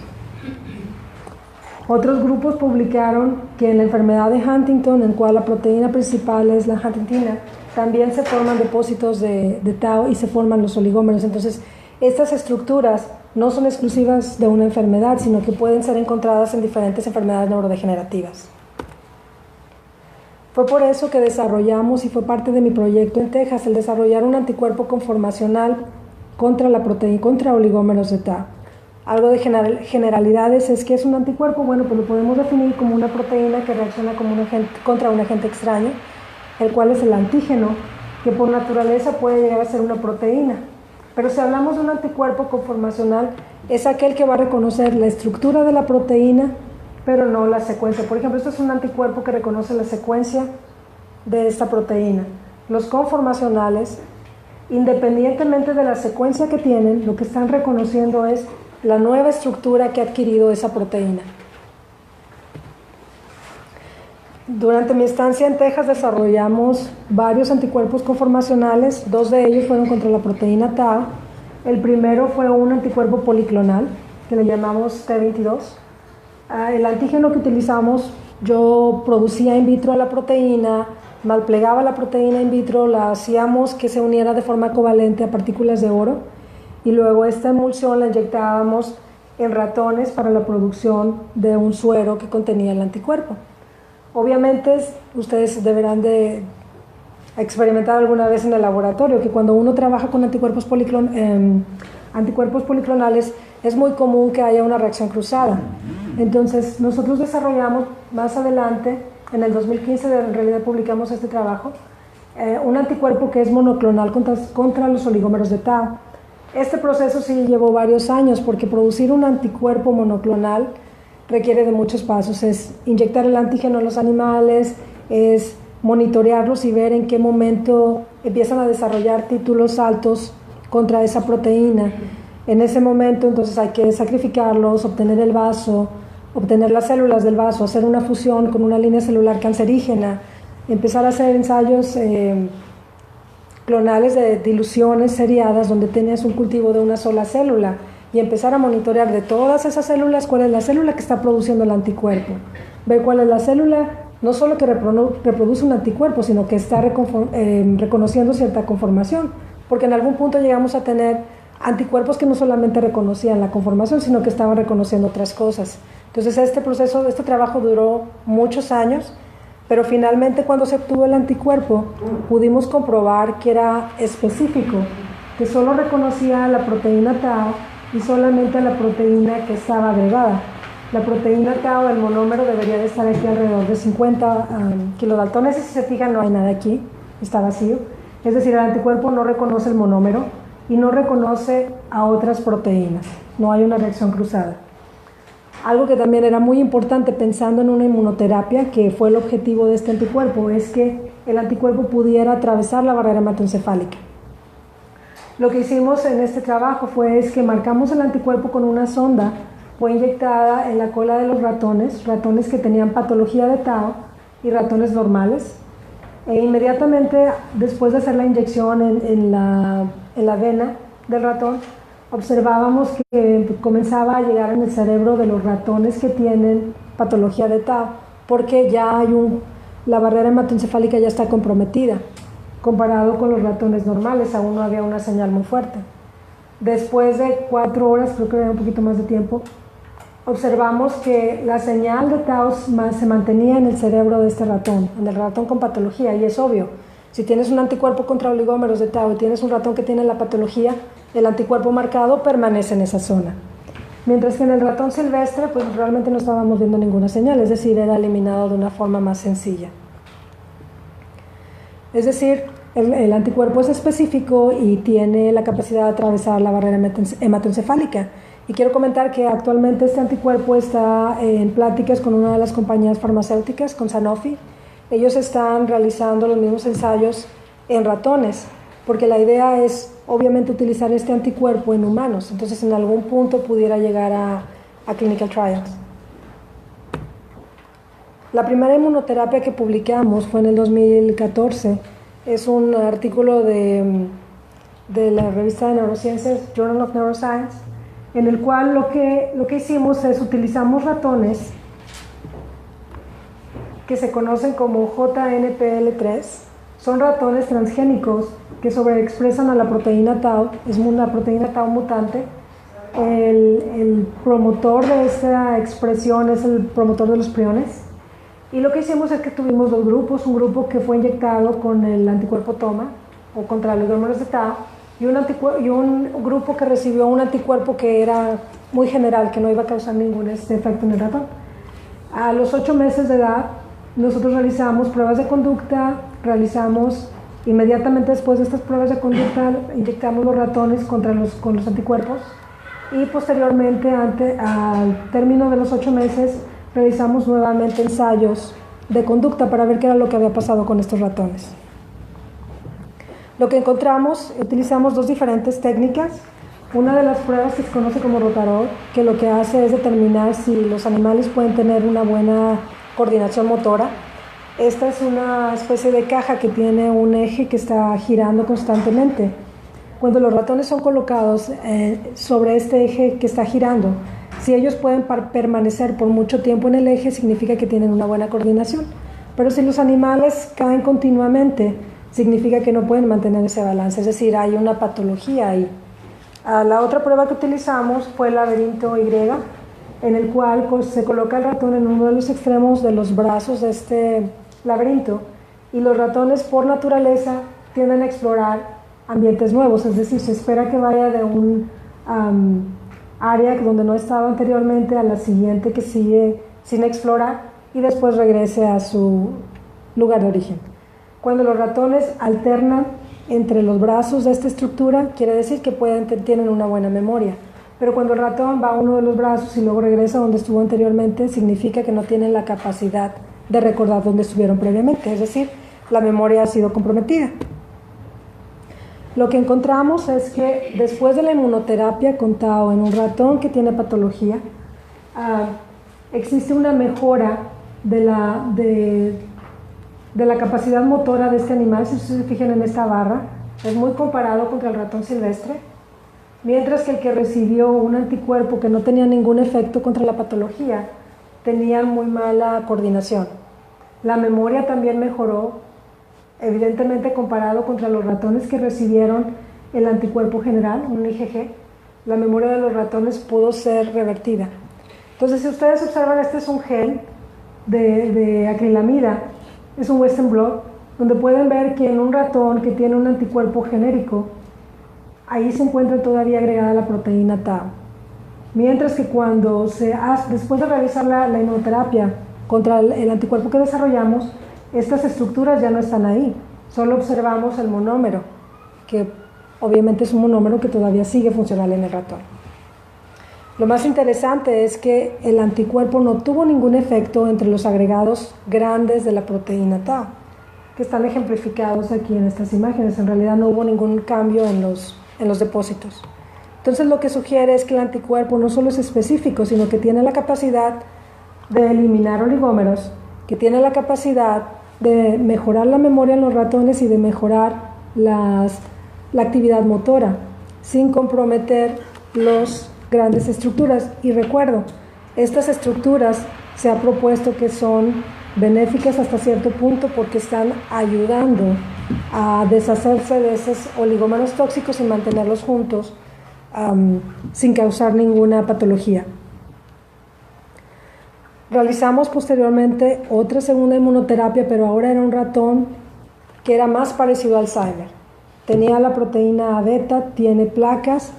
B: Otros grupos publicaron que en la enfermedad de Huntington, en cual la proteína principal es la huntingtina, también se forman depósitos de tau y se forman los oligómeros. Entonces, estas estructuras no son exclusivas de una enfermedad, sino que pueden ser encontradas en diferentes enfermedades neurodegenerativas. Fue por eso que desarrollamos, y fue parte de mi proyecto en Texas, el desarrollar un anticuerpo conformacional contra oligómeros de tau. Algo de generalidades es que es un anticuerpo. Bueno, pues lo podemos definir como una proteína que reacciona contra un agente extraño, el cual es el antígeno, que por naturaleza puede llegar a ser una proteína. Pero si hablamos de un anticuerpo conformacional, es aquel que va a reconocer la estructura de la proteína, pero no la secuencia. Por ejemplo, esto es un anticuerpo que reconoce la secuencia de esta proteína. Los conformacionales, independientemente de la secuencia que tienen, lo que están reconociendo es la nueva estructura que ha adquirido esa proteína. Durante mi estancia en Texas desarrollamos varios anticuerpos conformacionales. 2 de ellos fueron contra la proteína tau. El primero fue un anticuerpo policlonal que le llamamos T22. El antígeno que utilizamos, yo producía in vitro a la proteína, malplegaba la proteína in vitro, la hacíamos que se uniera de forma covalente a partículas de oro, y luego esta emulsión la inyectábamos en ratones para la producción de un suero que contenía el anticuerpo. Obviamente ustedes deberán de experimentar alguna vez en el laboratorio que cuando uno trabaja con anticuerpos policlonales es muy común que haya una reacción cruzada. Entonces nosotros desarrollamos más adelante, en el 2015 en realidad publicamos este trabajo, un anticuerpo que es monoclonal contra los oligómeros de tau. Este proceso sí llevó varios años porque producir un anticuerpo monoclonal requiere de muchos pasos. Es inyectar el antígeno a los animales, es monitorearlos y ver en qué momento empiezan a desarrollar títulos altos contra esa proteína. En ese momento entonces hay que sacrificarlos, obtener el vaso, obtener las células del vaso, hacer una fusión con una línea celular cancerígena, empezar a hacer ensayos clonales de diluciones seriadas donde tenías un cultivo de una sola célula y empezar a monitorear de todas esas células cuál es la célula que está produciendo el anticuerpo, ver cuál es la célula no solo que reproduce un anticuerpo, sino que está reconociendo cierta conformación, porque en algún punto llegamos a tener anticuerpos que no solamente reconocían la conformación, sino que estaban reconociendo otras cosas. Entonces este trabajo duró muchos años, pero finalmente cuando se obtuvo el anticuerpo pudimos comprobar que era específico, que solo reconocía la proteína tau y solamente la proteína que estaba agregada. La proteína tau, el monómero debería de estar aquí alrededor de 50 kilodaltones, y si se fijan no hay nada aquí, está vacío. Es decir, el anticuerpo no reconoce el monómero y no reconoce a otras proteínas, no hay una reacción cruzada. Algo que también era muy importante pensando en una inmunoterapia, que fue el objetivo de este anticuerpo, es que el anticuerpo pudiera atravesar la barrera hematoencefálica. Lo que hicimos en este trabajo es que marcamos el anticuerpo con una sonda, fue inyectada en la cola de los ratones que tenían patología de Tau y ratones normales. E inmediatamente después de hacer la inyección en la vena del ratón, observábamos que comenzaba a llegar en el cerebro de los ratones que tienen patología de Tau, porque ya hay la barrera hematoencefálica ya está comprometida. Comparado con los ratones normales, aún no había una señal muy fuerte. Después de 4 horas, creo que era un poquito más de tiempo, observamos que la señal de Tau se mantenía en el cerebro de este ratón, en el ratón con patología, y es obvio. Si tienes un anticuerpo contra oligómeros de Tau y tienes un ratón que tiene la patología, el anticuerpo marcado permanece en esa zona. Mientras que en el ratón silvestre, pues realmente no estábamos viendo ninguna señal, es decir, era eliminado de una forma más sencilla. Es decir, el anticuerpo es específico y tiene la capacidad de atravesar la barrera hematoencefálica. Y quiero comentar que actualmente este anticuerpo está en pláticas con una de las compañías farmacéuticas, con Sanofi. Ellos están realizando los mismos ensayos en ratones, porque la idea es obviamente utilizar este anticuerpo en humanos. Entonces en algún punto pudiera llegar a clinical trials. La primera inmunoterapia que publicamos fue en el 2014. Es un artículo de la revista de neurociencias, Journal of Neuroscience, en el cual lo que hicimos es utilizamos ratones que se conocen como JNPL3. Son ratones transgénicos que sobreexpresan a la proteína Tau, es una proteína Tau mutante. El promotor de esta expresión es el promotor de los priones. Y lo que hicimos es que tuvimos 2 grupos, un grupo que fue inyectado con el anticuerpo TOMA o contra los oligómeros de Tau y un grupo que recibió un anticuerpo que era muy general, que no iba a causar ningún efecto en el ratón. A los 8 meses de edad nosotros realizamos pruebas de conducta, inmediatamente después de estas pruebas de conducta inyectamos los ratones con los anticuerpos y posteriormente al término de los 8 meses realizamos nuevamente ensayos de conducta para ver qué era lo que había pasado con estos ratones. Lo que encontramos, utilizamos 2 diferentes técnicas. Una de las pruebas que se conoce como Rotarod, que lo que hace es determinar si los animales pueden tener una buena coordinación motora. Esta es una especie de caja que tiene un eje que está girando constantemente. Cuando los ratones son colocados sobre este eje que está girando, si ellos pueden permanecer por mucho tiempo en el eje, significa que tienen una buena coordinación. Pero si los animales caen continuamente, significa que no pueden mantener ese balance, es decir, hay una patología ahí. La otra prueba que utilizamos fue el laberinto Y, en el cual se coloca el ratón en uno de los extremos de los brazos de este laberinto, y los ratones por naturaleza tienden a explorar ambientes nuevos, es decir, se espera que vaya de un área donde no estaba anteriormente a la siguiente que sigue sin explorar y después regrese a su lugar de origen. Cuando los ratones alternan entre los brazos de esta estructura, quiere decir que tienen una buena memoria. Pero cuando el ratón va a uno de los brazos y luego regresa donde estuvo anteriormente, significa que no tienen la capacidad de recordar dónde estuvieron previamente, es decir, la memoria ha sido comprometida. Lo que encontramos es que después de la inmunoterapia con Tau en un ratón que tiene patología, existe una mejora de la capacidad motora de este animal. Si ustedes se fijan en esta barra, es muy comparado contra el ratón silvestre, mientras que el que recibió un anticuerpo que no tenía ningún efecto contra la patología, tenía muy mala coordinación. La memoria también mejoró, evidentemente comparado contra los ratones que recibieron el anticuerpo general, un IgG, la memoria de los ratones pudo ser revertida. Entonces, si ustedes observan, este es un gel de acrilamida, es un Western blot, donde pueden ver que en un ratón que tiene un anticuerpo genérico, ahí se encuentra todavía agregada la proteína Tau. Mientras que después de realizar la inmunoterapia contra el anticuerpo que desarrollamos, estas estructuras ya no están ahí, solo observamos el monómero, que obviamente es un monómero que todavía sigue funcional en el ratón. Lo más interesante es que el anticuerpo no tuvo ningún efecto entre los agregados grandes de la proteína Tau, que están ejemplificados aquí en estas imágenes. En realidad no hubo ningún cambio en en los depósitos. Entonces lo que sugiere es que el anticuerpo no solo es específico, sino que tiene la capacidad de eliminar oligómeros, que tiene la capacidad de mejorar la memoria en los ratones y de mejorar la actividad motora, sin comprometer las grandes estructuras. Y recuerdo, estas estructuras se ha propuesto que son benéficas hasta cierto punto porque están ayudando a deshacerse de esos oligómeros tóxicos y mantenerlos juntos sin causar ninguna patología. Realizamos posteriormente otra segunda inmunoterapia, pero ahora era un ratón que era más parecido al Alzheimer. Tenía la proteína A beta, tiene placas,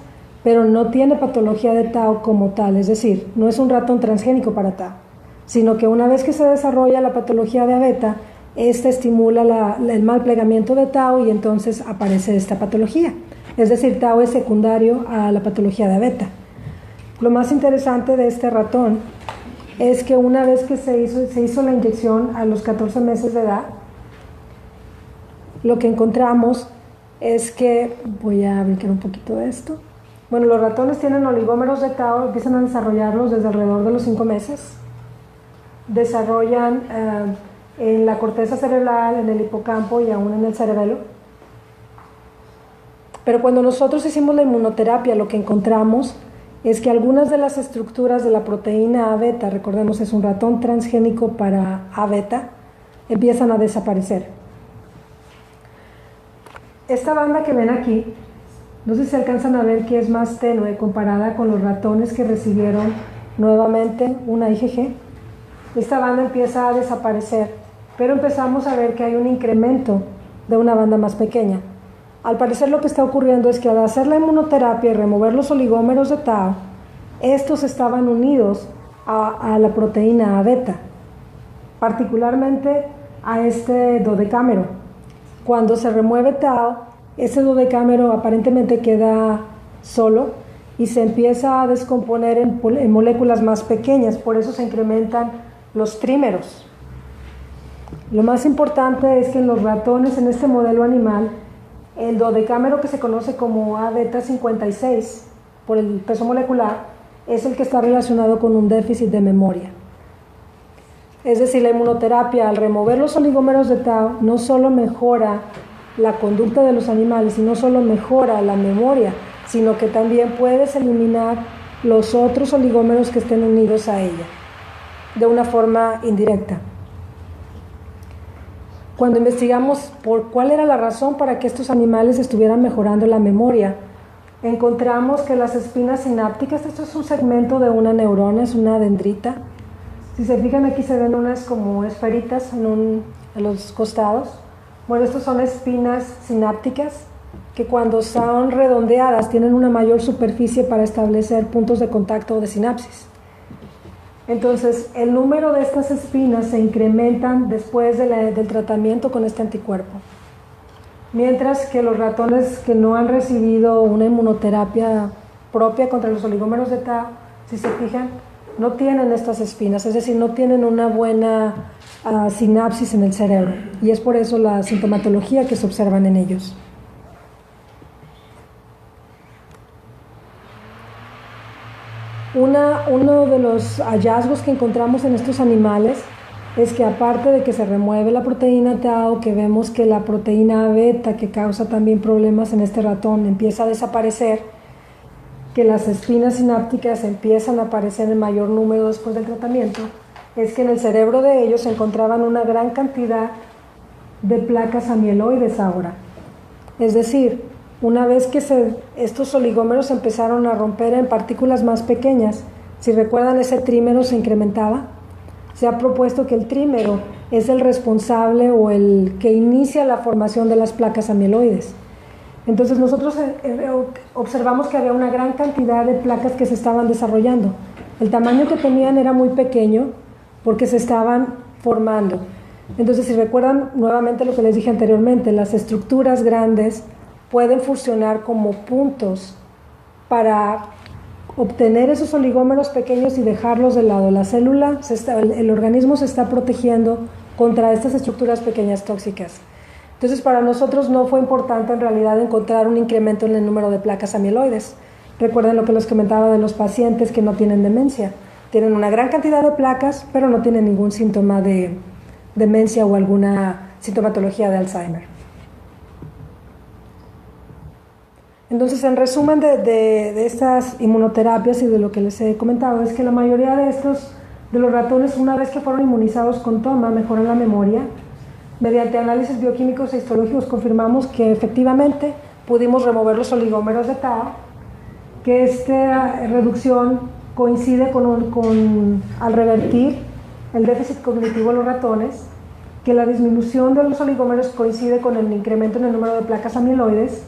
B: pero no tiene patología de Tau como tal, es decir, no es un ratón transgénico para Tau, sino que una vez que se desarrolla la patología de A beta, esta estimula el mal plegamiento de Tau y entonces aparece esta patología. Es decir, Tau es secundario a la patología de A beta. Lo más interesante de este ratón es que una vez que se hizo la inyección a los 14 meses de edad, lo que encontramos es que, voy a brincar un poquito de esto, bueno, los ratones tienen oligómeros de Tau, empiezan a desarrollarlos desde alrededor de los 5 meses, desarrollan en la corteza cerebral, en el hipocampo y aún en el cerebelo. Pero cuando nosotros hicimos la inmunoterapia, lo que encontramos es que algunas de las estructuras de la proteína A beta, recordemos es un ratón transgénico para A beta, empiezan a desaparecer. Esta banda que ven aquí, no sé si alcanzan a ver que es más tenue comparada con los ratones que recibieron nuevamente una IgG. Esta banda empieza a desaparecer, pero empezamos a ver que hay un incremento de una banda más pequeña. Al parecer lo que está ocurriendo es que al hacer la inmunoterapia y remover los oligómeros de Tau, estos estaban unidos a la proteína A beta, particularmente a este dodecámero. Cuando se remueve Tau, ese dodecámero aparentemente queda solo y se empieza a descomponer en moléculas más pequeñas, por eso se incrementan los trímeros. Lo más importante es que en los ratones, en este modelo animal, el dodecámero que se conoce como A beta 56 por el peso molecular es el que está relacionado con un déficit de memoria. Es decir, la inmunoterapia al remover los oligómeros de Tau no solo mejora la conducta de los animales y no solo mejora la memoria, sino que también puedes eliminar los otros oligómeros que estén unidos a ella de una forma indirecta. Cuando investigamos por cuál era la razón para que estos animales estuvieran mejorando la memoria, encontramos que las espinas sinápticas, esto es un segmento de una neurona, es una dendrita. Si se fijan aquí se ven unas como esferitas en los costados. Bueno, estas son espinas sinápticas que cuando son redondeadas tienen una mayor superficie para establecer puntos de contacto o de sinapsis. Entonces, el número de estas espinas se incrementan después del tratamiento con este anticuerpo. Mientras que los ratones que no han recibido una inmunoterapia propia contra los oligómeros de Tau, si se fijan, no tienen estas espinas, es decir, no tienen una buena sinapsis en el cerebro. Y es por eso la sintomatología que se observan en ellos. Uno de los hallazgos que encontramos en estos animales es que aparte de que se remueve la proteína Tau, que vemos que la proteína A beta, que causa también problemas en este ratón, empieza a desaparecer, que las espinas sinápticas empiezan a aparecer en mayor número después del tratamiento, es que en el cerebro de ellos se encontraban una gran cantidad de placas amiloides ahora. Es decir, una vez que estos oligómeros empezaron a romper en partículas más pequeñas, si recuerdan, ese trímero se incrementaba. Se ha propuesto que el trímero es el responsable o el que inicia la formación de las placas amiloides. Entonces nosotros observamos que había una gran cantidad de placas que se estaban desarrollando. El tamaño que tenían era muy pequeño porque se estaban formando. Entonces, si recuerdan nuevamente lo que les dije anteriormente, las estructuras grandes pueden funcionar como puntos para obtener esos oligómeros pequeños y dejarlos de lado. La célula, el organismo se está protegiendo contra estas estructuras pequeñas tóxicas. Entonces, para nosotros no fue importante en realidad encontrar un incremento en el número de placas amiloides. Recuerden lo que les comentaba de los pacientes que no tienen demencia. Tienen una gran cantidad de placas, pero no tienen ningún síntoma de demencia o alguna sintomatología de Alzheimer. Entonces, en resumen de estas inmunoterapias y de lo que les he comentado, es que la mayoría de los ratones, una vez que fueron inmunizados con toma, mejoran la memoria. Mediante análisis bioquímicos e histológicos confirmamos que efectivamente pudimos remover los oligómeros de tau, que esta reducción coincide al revertir el déficit cognitivo en los ratones, que la disminución de los oligómeros coincide con el incremento en el número de placas amiloides,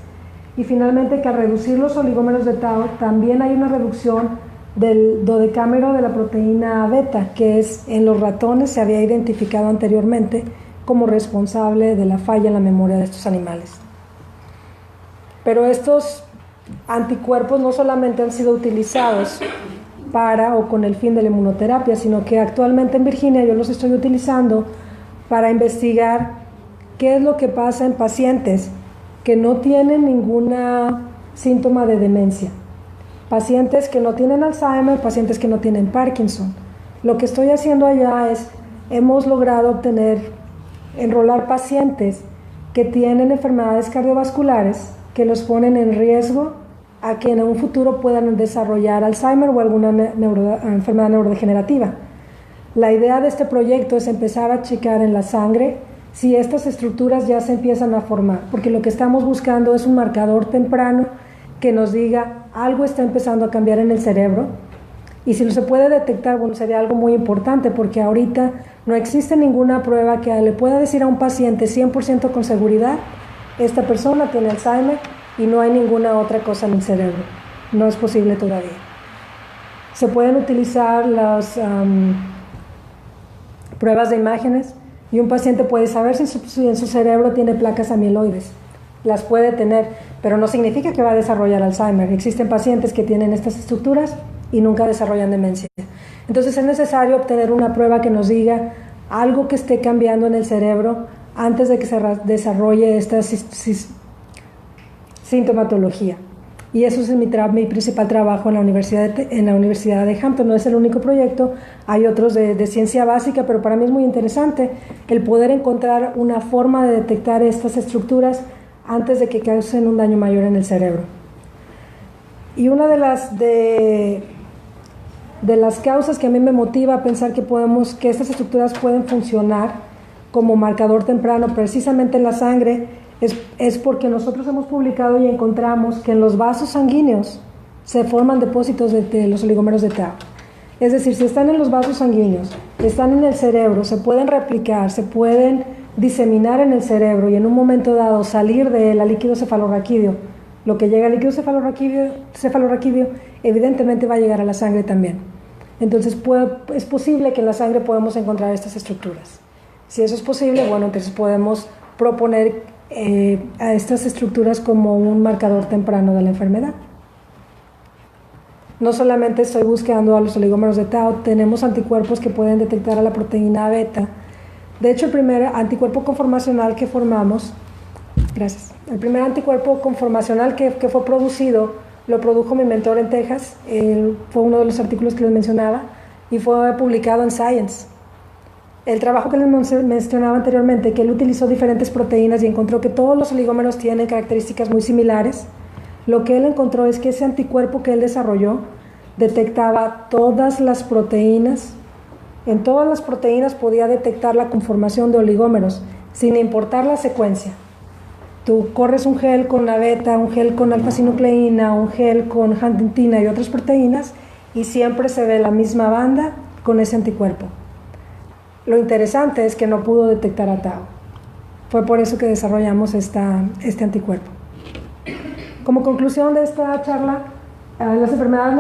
B: y finalmente que al reducir los oligómeros de tau también hay una reducción del dodecámero de la proteína beta, que en los ratones se había identificado anteriormente como responsable de la falla en la memoria de estos animales. Pero estos anticuerpos no solamente han sido utilizados para o con el fin de la inmunoterapia, sino que actualmente en Virginia yo los estoy utilizando para investigar qué es lo que pasa en pacientes que no tienen ningún síntoma de demencia, pacientes que no tienen Alzheimer, pacientes que no tienen Parkinson. Lo que estoy haciendo allá hemos logrado enrolar pacientes que tienen enfermedades cardiovasculares que los ponen en riesgo a que en un futuro puedan desarrollar Alzheimer o alguna enfermedad neurodegenerativa. La idea de este proyecto es empezar a checar en la sangre si estas estructuras ya se empiezan a formar, porque lo que estamos buscando es un marcador temprano que nos diga algo está empezando a cambiar en el cerebro, y si se puede detectar, bueno, sería algo muy importante, porque ahorita no existe ninguna prueba que le pueda decir a un paciente 100% con seguridad, esta persona tiene Alzheimer y no hay ninguna otra cosa en el cerebro. No es posible todavía. Se pueden utilizar las pruebas de imágenes y un paciente puede saber si en su cerebro tiene placas amiloides. Las puede tener, pero no significa que va a desarrollar Alzheimer. Existen pacientes que tienen estas estructuras y nunca desarrollan demencia. Entonces es necesario obtener una prueba que nos diga algo que esté cambiando en el cerebro antes de que se desarrolle esta sintomatología. Y eso es mi principal trabajo en la Universidad de Hampton. No es el único proyecto, hay otros de ciencia básica, pero para mí es muy interesante el poder encontrar una forma de detectar estas estructuras antes de que causen un daño mayor en el cerebro. Y una de las causas que a mí me motiva a pensar que estas estructuras pueden funcionar como marcador temprano precisamente en la sangre es porque nosotros hemos publicado y encontramos que en los vasos sanguíneos se forman depósitos de los oligómeros de tau. Es decir, si están en los vasos sanguíneos, están en el cerebro, se pueden replicar, se pueden diseminar en el cerebro y en un momento dado salir del líquido cefalorraquídeo. Lo que llega al líquido cefalorraquídeo evidentemente va a llegar a la sangre también. Entonces es posible que en la sangre podamos encontrar estas estructuras. Si eso es posible, bueno, entonces podemos proponer a estas estructuras como un marcador temprano de la enfermedad. No solamente estoy buscando a los oligómeros de tau, tenemos anticuerpos que pueden detectar a la proteína beta. De hecho, el primer anticuerpo conformacional que formamos, el primer anticuerpo conformacional que fue producido, lo produjo mi mentor en Texas, fue uno de los artículos que les mencionaba y fue publicado en Science. El trabajo que les mencionaba anteriormente, que él utilizó diferentes proteínas y encontró que todos los oligómeros tienen características muy similares, lo que él encontró es que ese anticuerpo que él desarrolló detectaba todas las proteínas. En todas las proteínas podía detectar la conformación de oligómeros, sin importar la secuencia. Tú corres un gel con la beta, un gel con alfa-sinucleína, un gel con huntingtina y otras proteínas, y siempre se ve la misma banda con ese anticuerpo. Lo interesante es que no pudo detectar a tau. Fue por eso que desarrollamos este anticuerpo. Como conclusión de esta charla, las enfermedades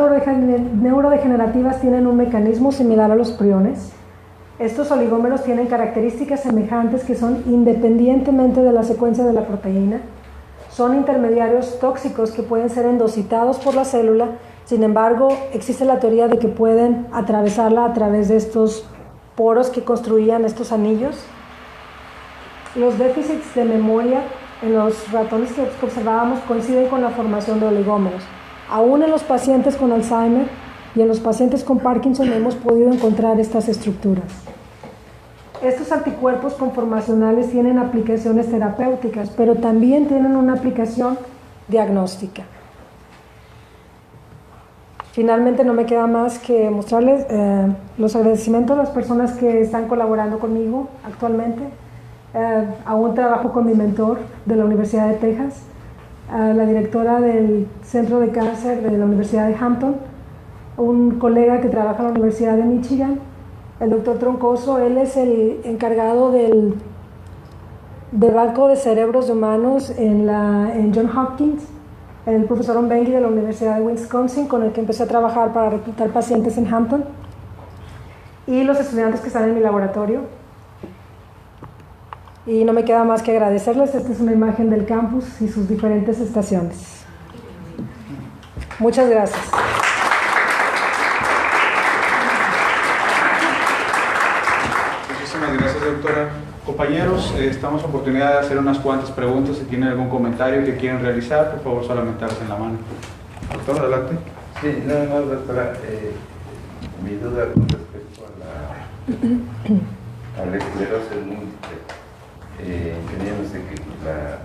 B: neurodegenerativas tienen un mecanismo similar a los priones. Estos oligómeros tienen características semejantes que son independientemente de la secuencia de la proteína. Son intermediarios tóxicos que pueden ser endocitados por la célula. Sin embargo, existe la teoría de que pueden atravesarla a través de estos poros que construían estos anillos. Los déficits de memoria en los ratones que observábamos coinciden con la formación de oligómeros. Aún en los pacientes con Alzheimer y en los pacientes con Parkinson hemos podido encontrar estas estructuras. Estos anticuerpos conformacionales tienen aplicaciones terapéuticas, pero también tienen una aplicación diagnóstica. Finalmente, no me queda más que mostrarles los agradecimientos a las personas que están colaborando conmigo actualmente. Aún trabajo con mi mentor de la Universidad de Texas, la directora del Centro de Cáncer de la Universidad de Hampton, un colega que trabaja en la Universidad de Michigan, el doctor Troncoso. Él es el encargado del Banco de Cerebros de Humanos en Johns Hopkins, el profesor Ombengui de la Universidad de Wisconsin, con el que empecé a trabajar para reclutar pacientes en Hampton, y los estudiantes que están en mi laboratorio. Y no me queda más que agradecerles. Esta es una imagen del campus y sus diferentes estaciones. Muchas gracias.
A: Muchísimas gracias, doctora. Compañeros, estamos a oportunidad de hacer unas cuantas preguntas. Si tienen algún comentario que quieran realizar, por favor, solamente alcen la mano. Doctor, adelante.
C: Sí, nada más, doctora. Mi duda con respecto a la esclerosis múltiple. Entendiéndose que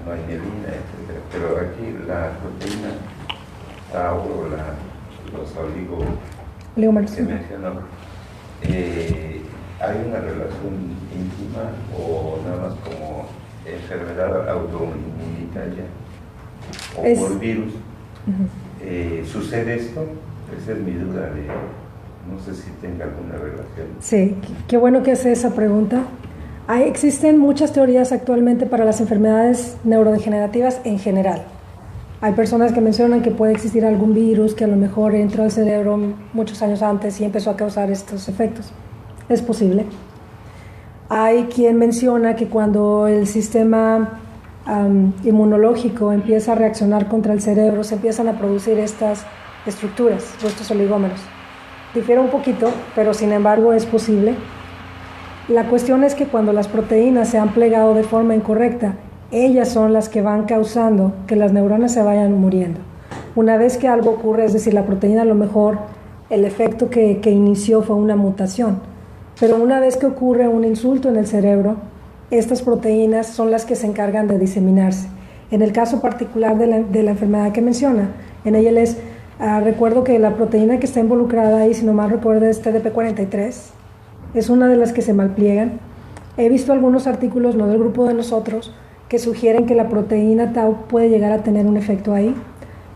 C: no hay mielina, etcétera, pero aquí la proteína tau o los oligómeros que mencionó, ¿hay una relación íntima o nada más como enfermedad autoinmunitaria o por virus? ¿Sucede esto? Esa es mi duda, no sé si tenga alguna relación.
B: Sí, qué bueno que hace esa pregunta. Existen muchas teorías actualmente para las enfermedades neurodegenerativas en general. Hay personas que mencionan que puede existir algún virus que a lo mejor entró al cerebro muchos años antes y empezó a causar estos efectos. Es posible. Hay quien menciona que cuando el sistema inmunológico empieza a reaccionar contra el cerebro, se empiezan a producir estas estructuras, estos oligómeros. Difiere un poquito, pero sin embargo es posible. La cuestión es que cuando las proteínas se han plegado de forma incorrecta, ellas son las que van causando que las neuronas se vayan muriendo. Una vez que algo ocurre, es decir, la proteína a lo mejor el efecto que inició fue una mutación, pero una vez que ocurre un insulto en el cerebro, estas proteínas son las que se encargan de diseminarse. En el caso particular de la enfermedad que menciona, en ella recuerdo que la proteína que está involucrada ahí, si no mal recuerdo, es TDP43. Es una de las que se malpliegan. He visto algunos artículos, no del grupo de nosotros, que sugieren que la proteína tau puede llegar a tener un efecto ahí.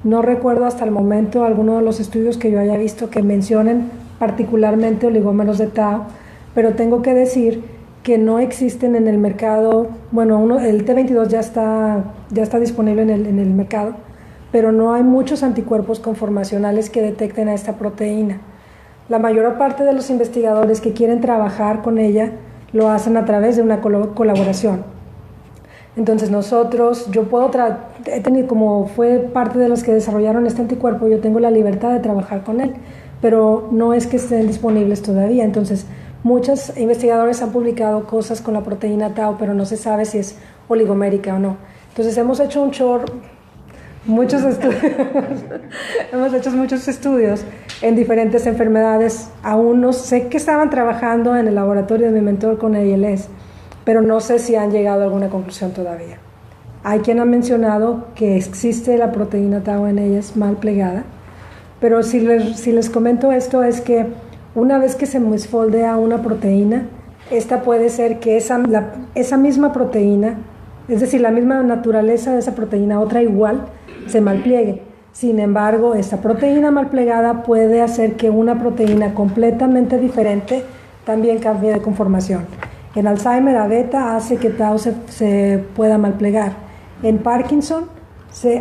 B: No recuerdo hasta el momento alguno de los estudios que yo haya visto que mencionen particularmente oligómeros de tau, pero tengo que decir que no existen en el mercado. Bueno, el T22 ya está disponible en el mercado, pero no hay muchos anticuerpos conformacionales que detecten a esta proteína. La mayor parte de los investigadores que quieren trabajar con ella lo hacen a través de una colaboración. Entonces he tenido, como fue parte de los que desarrollaron este anticuerpo, yo tengo la libertad de trabajar con él, pero no es que estén disponibles todavía. Entonces, muchos investigadores han publicado cosas con la proteína tau, pero no se sabe si es oligomérica o no. Entonces, hemos hecho muchos estudios en diferentes enfermedades. Aún no sé que estaban trabajando en el laboratorio de mi mentor con ALS, pero no sé si han llegado a alguna conclusión todavía. Hay quien ha mencionado que existe la proteína tau en ellas mal plegada, pero si les comento esto, es que una vez que se misfoldea una proteína, esta puede ser que esa misma proteína, es decir, la misma naturaleza de esa proteína, otra igual, se malpliegue. Sin embargo, esta proteína mal plegada puede hacer que una proteína completamente diferente también cambie de conformación. En Alzheimer, A-beta hace que tau se pueda malplegar. En Parkinson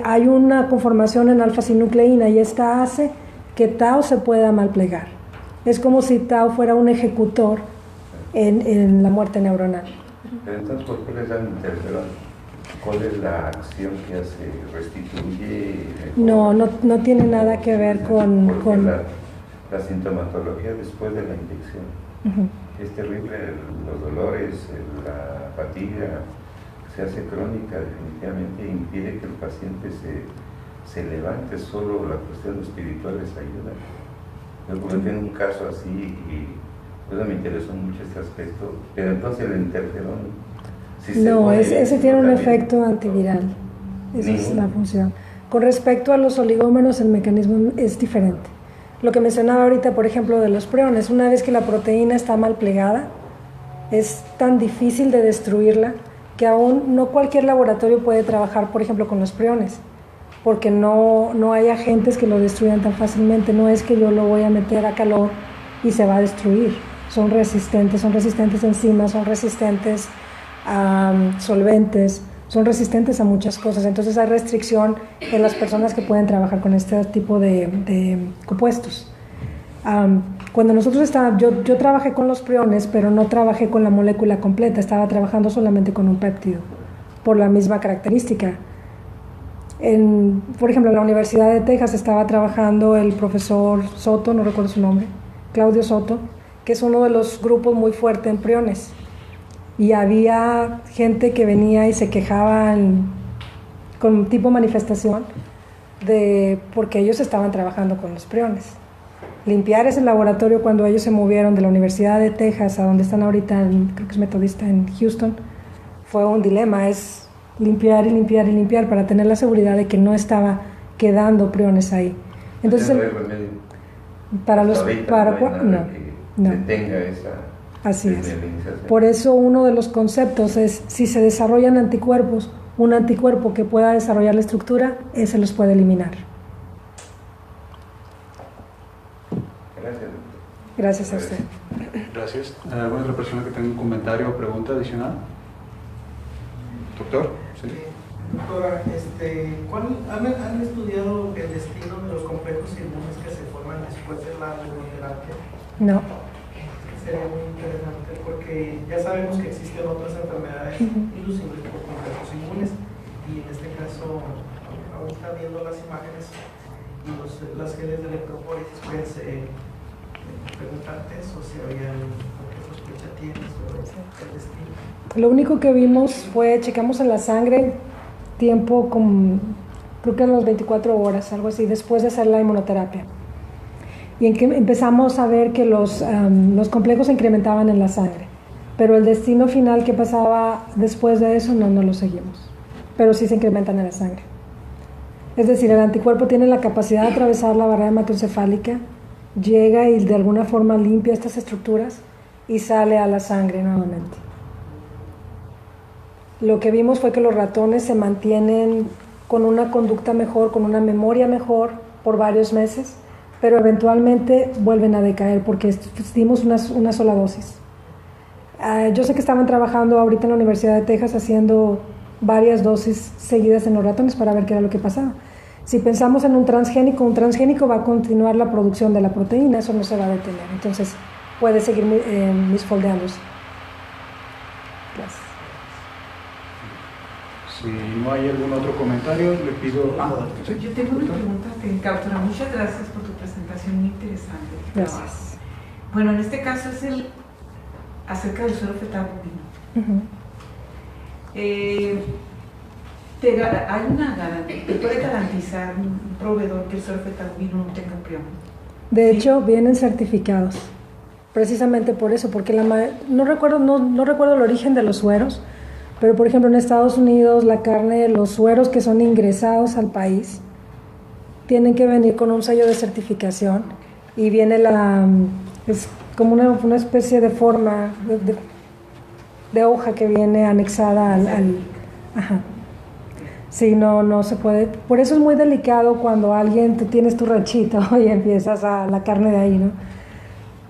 B: hay una conformación en alfa-sinucleína y esta hace que tau se pueda malplegar. Es como si tau fuera un ejecutor en la muerte neuronal.
C: Pero entonces, ¿por qué les dan interferón? ¿Cuál es la acción que hace? ¿Restituye?
B: No tiene nada que ver con
C: la sintomatología después de la inyección. Es terrible, los dolores, la fatiga, se hace crónica, definitivamente impide que el paciente se levante, solo la cuestión espiritual les ayuda. Yo comenté en un caso así y pues me interesó mucho este aspecto, pero entonces el interferón, si
B: no, ese tiene un efecto antiviral, esa es la función. Con respecto a los oligómeros, el mecanismo es diferente. Lo que mencionaba ahorita, por ejemplo, de los priones, una vez que la proteína está mal plegada, es tan difícil de destruirla que aún no cualquier laboratorio puede trabajar, por ejemplo, con los priones, porque no hay agentes que lo destruyan tan fácilmente. No es que yo lo voy a meter a calor y se va a destruir. Son resistentes a enzimas, son resistentes a solventes, son resistentes a muchas cosas. Entonces hay restricción en las personas que pueden trabajar con este tipo de compuestos. Cuando nosotros yo trabajé con los priones, pero no trabajé con la molécula completa, estaba trabajando solamente con un péptido, por la misma característica. Por ejemplo, en la Universidad de Texas estaba trabajando el profesor Soto, no recuerdo su nombre, Claudio Soto, que es uno de los grupos muy fuerte en priones. Y había gente que venía y se quejaba con tipo manifestación porque ellos estaban trabajando con los priones. Limpiar ese laboratorio cuando ellos se movieron de la Universidad de Texas a donde están ahorita, creo que es Metodista en Houston, fue un dilema, es limpiar y limpiar y limpiar para tener la seguridad de que no estaba quedando priones ahí. Entonces,
C: no hay remedio.
B: No.
C: Se tenga esa
B: así es. Por eso uno de los conceptos es, si se desarrollan anticuerpos, un anticuerpo que pueda desarrollar la estructura, ese los puede eliminar. Gracias a usted.
A: Gracias. ¿Alguna otra persona que tenga un comentario o pregunta adicional? Doctor. Sí.
D: Doctora, ¿han estudiado el destino de los complejos inmunes que se forman después de la inmunoterapia?
B: No.
D: Sería muy interesante porque ya sabemos que existen otras enfermedades inducibles por complejos inmunes y en este caso, ahorita viendo las imágenes y las genes de electroforesis, pensé preguntarte eso, si había qué sospecha tienes sobre el destino.
B: Lo único que vimos fue, checamos en la sangre tiempo creo que a las 24 horas, algo así, después de hacer la inmunoterapia. Y en que empezamos a ver que los complejos se incrementaban en la sangre, pero el destino final que pasaba después de eso no lo seguimos, pero sí se incrementan en la sangre. Es decir, el anticuerpo tiene la capacidad de atravesar la barrera hematoencefálica, llega y de alguna forma limpia estas estructuras y sale a la sangre nuevamente. Lo que vimos fue que los ratones se mantienen con una conducta mejor, con una memoria mejor por varios meses, pero eventualmente vuelven a decaer porque dimos una sola dosis. Yo sé que estaban trabajando ahorita en la Universidad de Texas haciendo varias dosis seguidas en los ratones para ver qué era lo que pasaba. Si pensamos en un transgénico va a continuar la producción de la proteína, eso no se va a detener, entonces puede seguir misfoldeándose. Gracias.
A: Si no hay algún otro comentario, le pido...
E: ¿sí? Yo tengo una pregunta técnica, doctora. Muchas gracias por tu presentación, muy interesante.
B: Gracias.
E: Bueno, en este caso es acerca del suero fetal bovino. ¿Hay una garantía? ¿Te puede garantizar un proveedor que el suero fetal bovino no tenga prión?
B: De hecho, vienen certificados, precisamente por eso, porque no recuerdo el origen de los sueros, pero por ejemplo en Estados Unidos la carne, los sueros que son ingresados al país, tienen que venir con un sello de certificación y viene es como una especie de forma de hoja que viene anexada al ajá. Sí, no se puede. Por eso es muy delicado cuando tú tienes tu ranchito y empiezas a la carne de ahí, ¿no?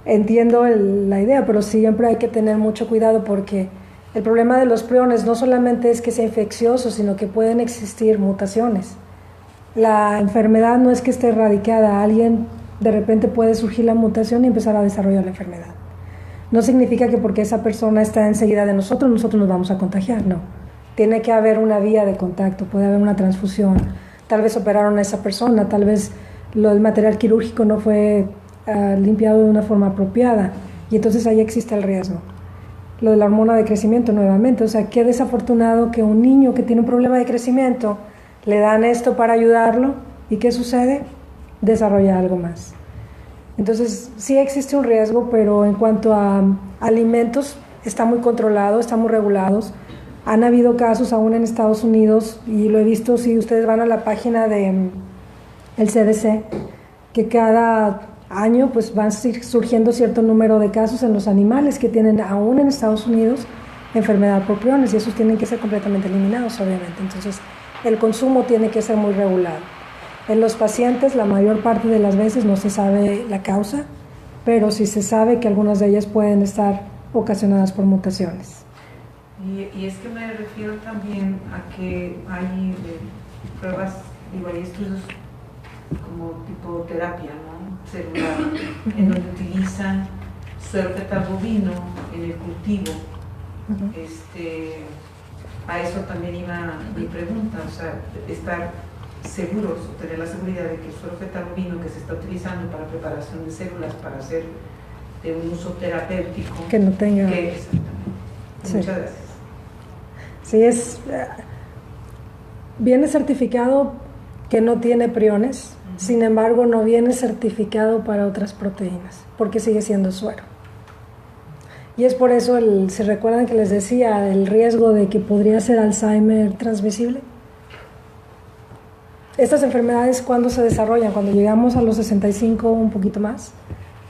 B: Entiendo la idea, pero siempre hay que tener mucho cuidado porque el problema de los priones no solamente es que sea infeccioso, sino que pueden existir mutaciones. La enfermedad no es que esté erradicada, alguien de repente puede surgir la mutación y empezar a desarrollar la enfermedad. No significa que porque esa persona está enseguida de nosotros nos vamos a contagiar, no. Tiene que haber una vía de contacto, puede haber una transfusión, tal vez operaron a esa persona, tal vez el material quirúrgico no fue limpiado de una forma apropiada y entonces ahí existe el riesgo. lo de la hormona de crecimiento nuevamente. O sea, qué desafortunado que un niño que tiene un problema de crecimiento le dan esto para ayudarlo, ¿y qué sucede? Desarrolla algo más. Entonces, sí existe un riesgo, pero en cuanto a alimentos, está muy controlado, está muy regulados. Han habido casos aún en Estados Unidos, y lo he visto si ustedes van a la página del CDC, que cada año pues van surgiendo cierto número de casos en los animales que tienen aún en Estados Unidos enfermedad por priones, y esos tienen que ser completamente eliminados, obviamente. Entonces, el consumo tiene que ser muy regulado. En los pacientes, la mayor parte de las veces no se sabe la causa, pero sí se sabe que algunas de ellas pueden estar ocasionadas por mutaciones.
E: Y es que me refiero también a que hay pruebas, hay estudios como tipo terapia, ¿no? Celular, en donde utilizan suero fetal bovino en el cultivo. A eso también iba mi pregunta, o sea, estar seguros o tener la seguridad de que el suero fetal bovino que se está utilizando para preparación de células para hacer de un uso terapéutico,
B: que no tenga...
E: exactamente. Sí. Muchas gracias.
B: Sí, viene certificado que no tiene priones, sin embargo no viene certificado para otras proteínas, porque sigue siendo suero. Y es por eso, ¿se recuerdan que les decía el riesgo de que podría ser Alzheimer transmisible? Estas enfermedades, ¿cuándo se desarrollan? Cuando llegamos a los 65 o un poquito más.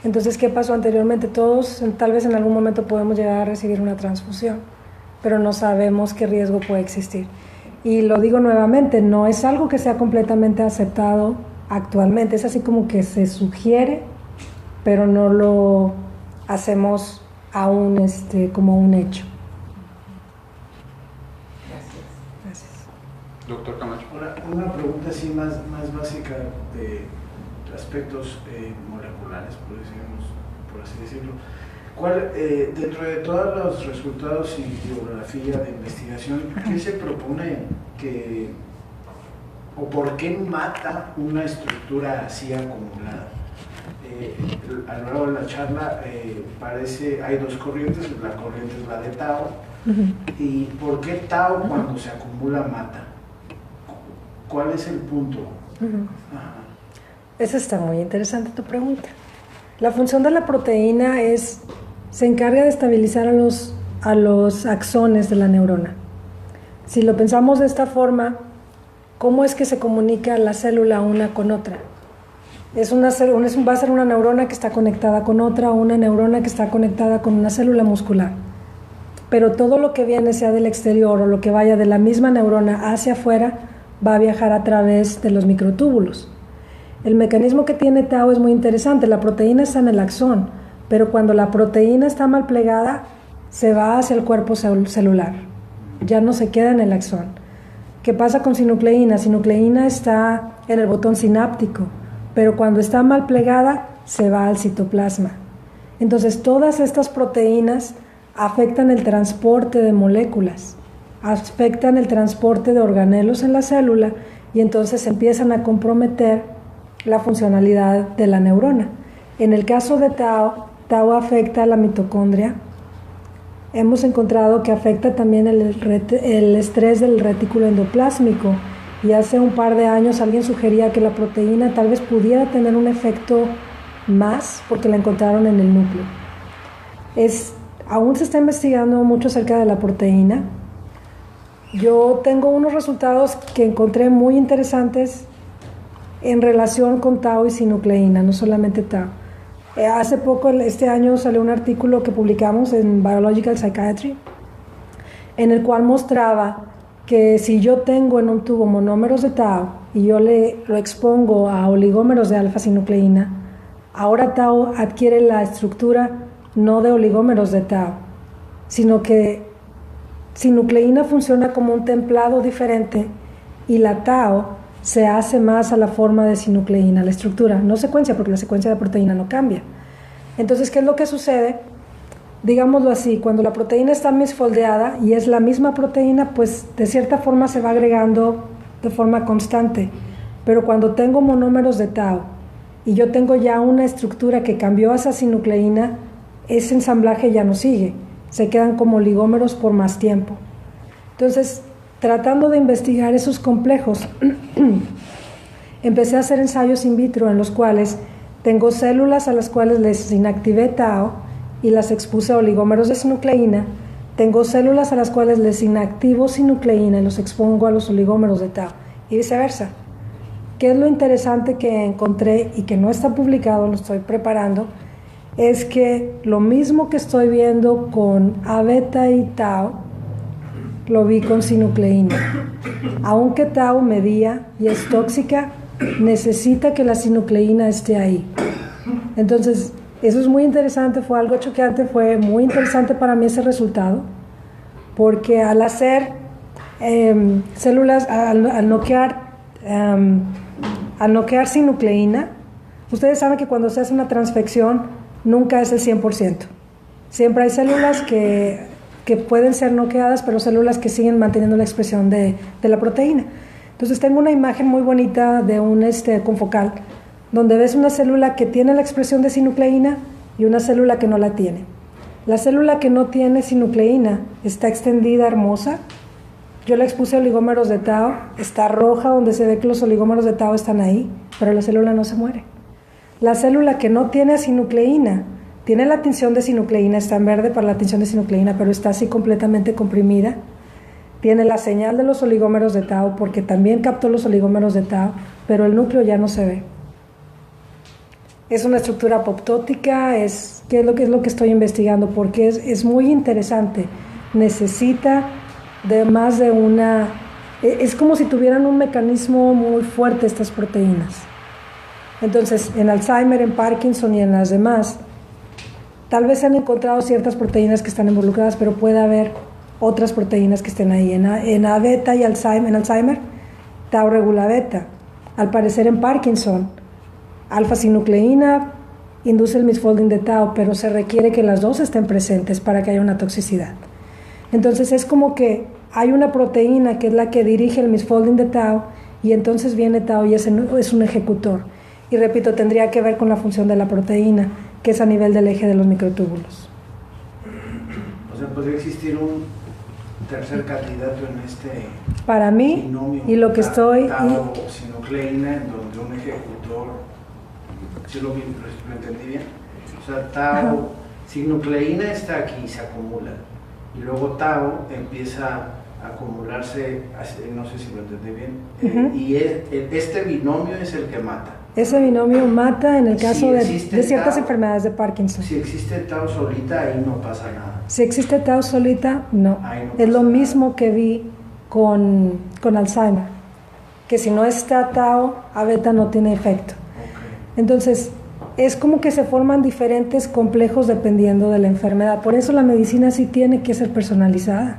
B: Entonces, ¿qué pasó anteriormente? Todos, tal vez en algún momento podemos llegar a recibir una transfusión, pero no sabemos qué riesgo puede existir. Y lo digo nuevamente, no es algo que sea completamente aceptado actualmente, es así como que se sugiere, pero no lo hacemos aún como un hecho. Gracias.
A: Doctor Camacho.
F: Ahora, una pregunta así más básica de aspectos moleculares, por así decirlo. Dentro de todos los resultados y bibliografía de investigación, ¿qué se propone o por qué mata una estructura así acumulada? A lo largo de la charla hay dos corrientes, la corriente es la de Tao, y ¿por qué Tao cuando se acumula mata? ¿Cuál es el punto?
B: Esa está muy interesante tu pregunta. La función de la proteína se encarga de estabilizar a los axones de la neurona. Si lo pensamos de esta forma, ¿cómo es que se comunica la célula una con otra? Va a ser una neurona que está conectada con otra, o una neurona que está conectada con una célula muscular. Pero todo lo que viene, sea del exterior o lo que vaya de la misma neurona hacia afuera, va a viajar a través de los microtúbulos. El mecanismo que tiene Tao es muy interesante. La proteína está en el axón, pero cuando la proteína está mal plegada, se va hacia el cuerpo celular. Ya no se queda en el axón. ¿Qué pasa con sinucleína? Sinucleína está en el botón sináptico, pero cuando está mal plegada, se va al citoplasma. Entonces, todas estas proteínas afectan el transporte de moléculas, afectan el transporte de organelos en la célula, y entonces empiezan a comprometer la funcionalidad de la neurona. En el caso de Tao afecta a la mitocondria. Hemos encontrado que afecta también el estrés del retículo endoplásmico, y hace un par de años alguien sugería que la proteína tal vez pudiera tener un efecto más porque la encontraron en el núcleo. Aún se está investigando mucho acerca de la proteína. Yo tengo unos resultados que encontré muy interesantes en relación con Tao y sinucleína, no solamente Tao. Hace poco, este año, salió un artículo que publicamos en Biological Psychiatry, en el cual mostraba que si yo tengo en un tubo monómeros de Tao y yo lo expongo a oligómeros de alfa-sinucleína, ahora Tao adquiere la estructura no de oligómeros de Tao, sino que sinucleína funciona como un templado diferente, y la Tao se hace más a la forma de sinucleína, la estructura, no secuencia, porque la secuencia de proteína no cambia. Entonces, ¿qué es lo que sucede? Digámoslo así, cuando la proteína está misfoldeada y es la misma proteína, pues de cierta forma se va agregando de forma constante. Pero cuando tengo monómeros de Tao y yo tengo ya una estructura que cambió a esa sinucleína, ese ensamblaje ya no sigue. se quedan como oligómeros por más tiempo. Entonces, tratando de investigar esos complejos, empecé a hacer ensayos in vitro en los cuales tengo células a las cuales les inactivé tau y las expuse a oligómeros de sinucleína. Tengo células a las cuales les inactivo sinucleína y los expongo a los oligómeros de tau y viceversa. ¿Qué es lo interesante que encontré y que no está publicado, lo estoy preparando? Es que lo mismo que estoy viendo con A-beta y tau, lo vi con sinucleína. Aunque tau medía y es tóxica, necesita que la sinucleína esté ahí. Entonces, eso es muy interesante, fue algo choqueante, fue muy interesante para mí ese resultado, porque al hacer células, al noquear sinucleína, ustedes saben que cuando se hace una transfección nunca es el 100%. Siempre hay células que pueden ser noqueadas, pero células que siguen manteniendo la expresión de la proteína. Entonces tengo una imagen muy bonita de un confocal, donde ves una célula que tiene la expresión de sinucleína y una célula que no la tiene. La célula que no tiene sinucleína está extendida, hermosa. Yo la expuse a oligómeros de tau, está roja donde se ve que los oligómeros de tau están ahí, pero la célula no se muere. La célula que no tiene sinucleína, tiene la tinción de sinucleína, está en verde para la tinción de sinucleína, pero está así completamente comprimida. Tiene la señal de los oligómeros de tau porque también captó los oligómeros de tau, pero el núcleo ya no se ve. Es una estructura apoptótica, ¿qué es lo que estoy investigando? Porque es muy interesante. Necesita de más de una... Es como si tuvieran un mecanismo muy fuerte estas proteínas. Entonces, en Alzheimer, en Parkinson y en las demás, tal vez se han encontrado ciertas proteínas que están involucradas, pero puede haber otras proteínas que estén ahí. En A-beta y en Alzheimer, tau regula beta. Al parecer en Parkinson, alfa-sinucleína induce el misfolding de tau, pero se requiere que las dos estén presentes para que haya una toxicidad. Entonces es como que hay una proteína que es la que dirige el misfolding de tau y entonces viene tau y es un ejecutor. Y repito, tendría que ver con la función de la proteína, que es a nivel del eje de los microtúbulos.
F: O sea, podría existir un tercer candidato en este
B: para mí
F: binomio,
B: y lo que estoy
F: tau o sinucleína, en donde un ejecutor, ¿sí lo entendí bien? O sea, tau, sinucleína está aquí, se acumula, y luego tau empieza a acumularse, no sé si lo entendí bien, y este binomio es el que mata.
B: Ese binomio mata en el caso de ciertas
F: tau,
B: enfermedades de Parkinson.
F: Si existe tau solita, ahí no pasa nada.
B: Si existe tau solita, no. Es lo mismo que vi con Alzheimer, que si no está tau, A-beta no tiene efecto. Entonces, es como que se forman diferentes complejos dependiendo de la enfermedad. Por eso la medicina sí tiene que ser personalizada,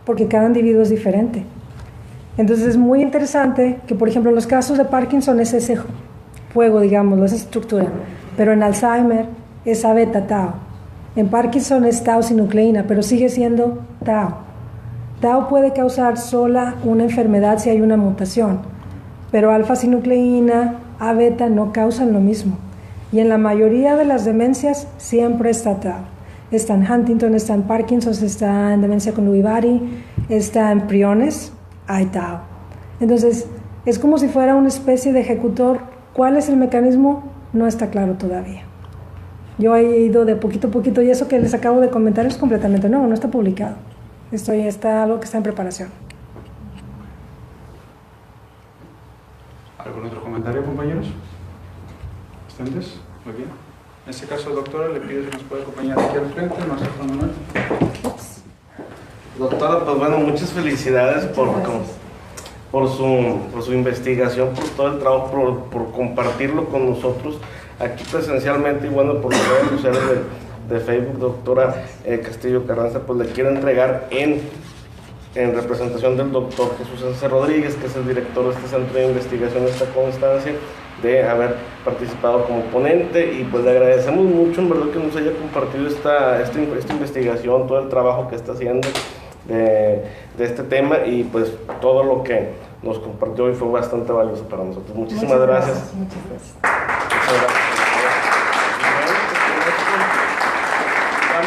B: porque cada individuo es diferente. Entonces es muy interesante que, por ejemplo, en los casos de Parkinson es ese juego, digámoslo, esa estructura, pero en Alzheimer es A-beta tau. En Parkinson es tau sinucleína, pero sigue siendo tau. Tau puede causar sola una enfermedad si hay una mutación, pero alfa-sinucleína, A-beta no causan lo mismo. Y en la mayoría de las demencias siempre está tau. Está en Huntington, está en Parkinson, está en demencia con Lewy body, está en priones, hay tau. Entonces, es como si fuera una especie de ejecutor. ¿Cuál es el mecanismo? No está claro todavía. Yo he ido de poquito a poquito y eso que les acabo de comentar es completamente nuevo, no está publicado. Está algo que está en preparación.
A: ¿Algún otro comentario, compañeros? ¿Bastantes? Muy bien. En este caso, doctora, le pido si nos puede acompañar aquí al frente, no sé, Juan Manuel.
G: Doctora, pues bueno, muchas felicidades por su investigación, por todo el trabajo, por compartirlo con nosotros aquí presencialmente y bueno, por las redes sociales de Facebook. Doctora Castillo Carranza, pues le quiero entregar en representación del doctor Jesús Sánchez Rodríguez, que es el director de este centro de investigación, esta constancia de haber participado como ponente, y pues le agradecemos mucho en verdad que nos haya compartido esta investigación, todo el trabajo que está haciendo de este tema, y pues todo lo que nos compartió hoy fue bastante valioso para nosotros. Muchísimas gracias.
B: Muchas gracias.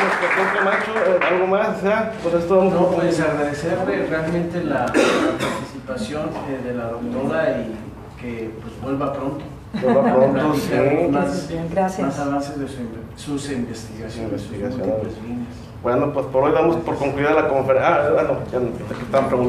G: Muchas gracias. Camacho, ¿algo más? ¿Ya? Pues esto vamos
F: No, pues agradecerle realmente la participación de la doctora y que pues vuelva pronto.
G: Vuelva pronto, sí.
B: Gracias.
F: Más avances de sus investigaciones, sus múltiples líneas.
G: Bueno, pues por hoy damos por concluida la conferencia. Bueno, ya que estaban preguntando.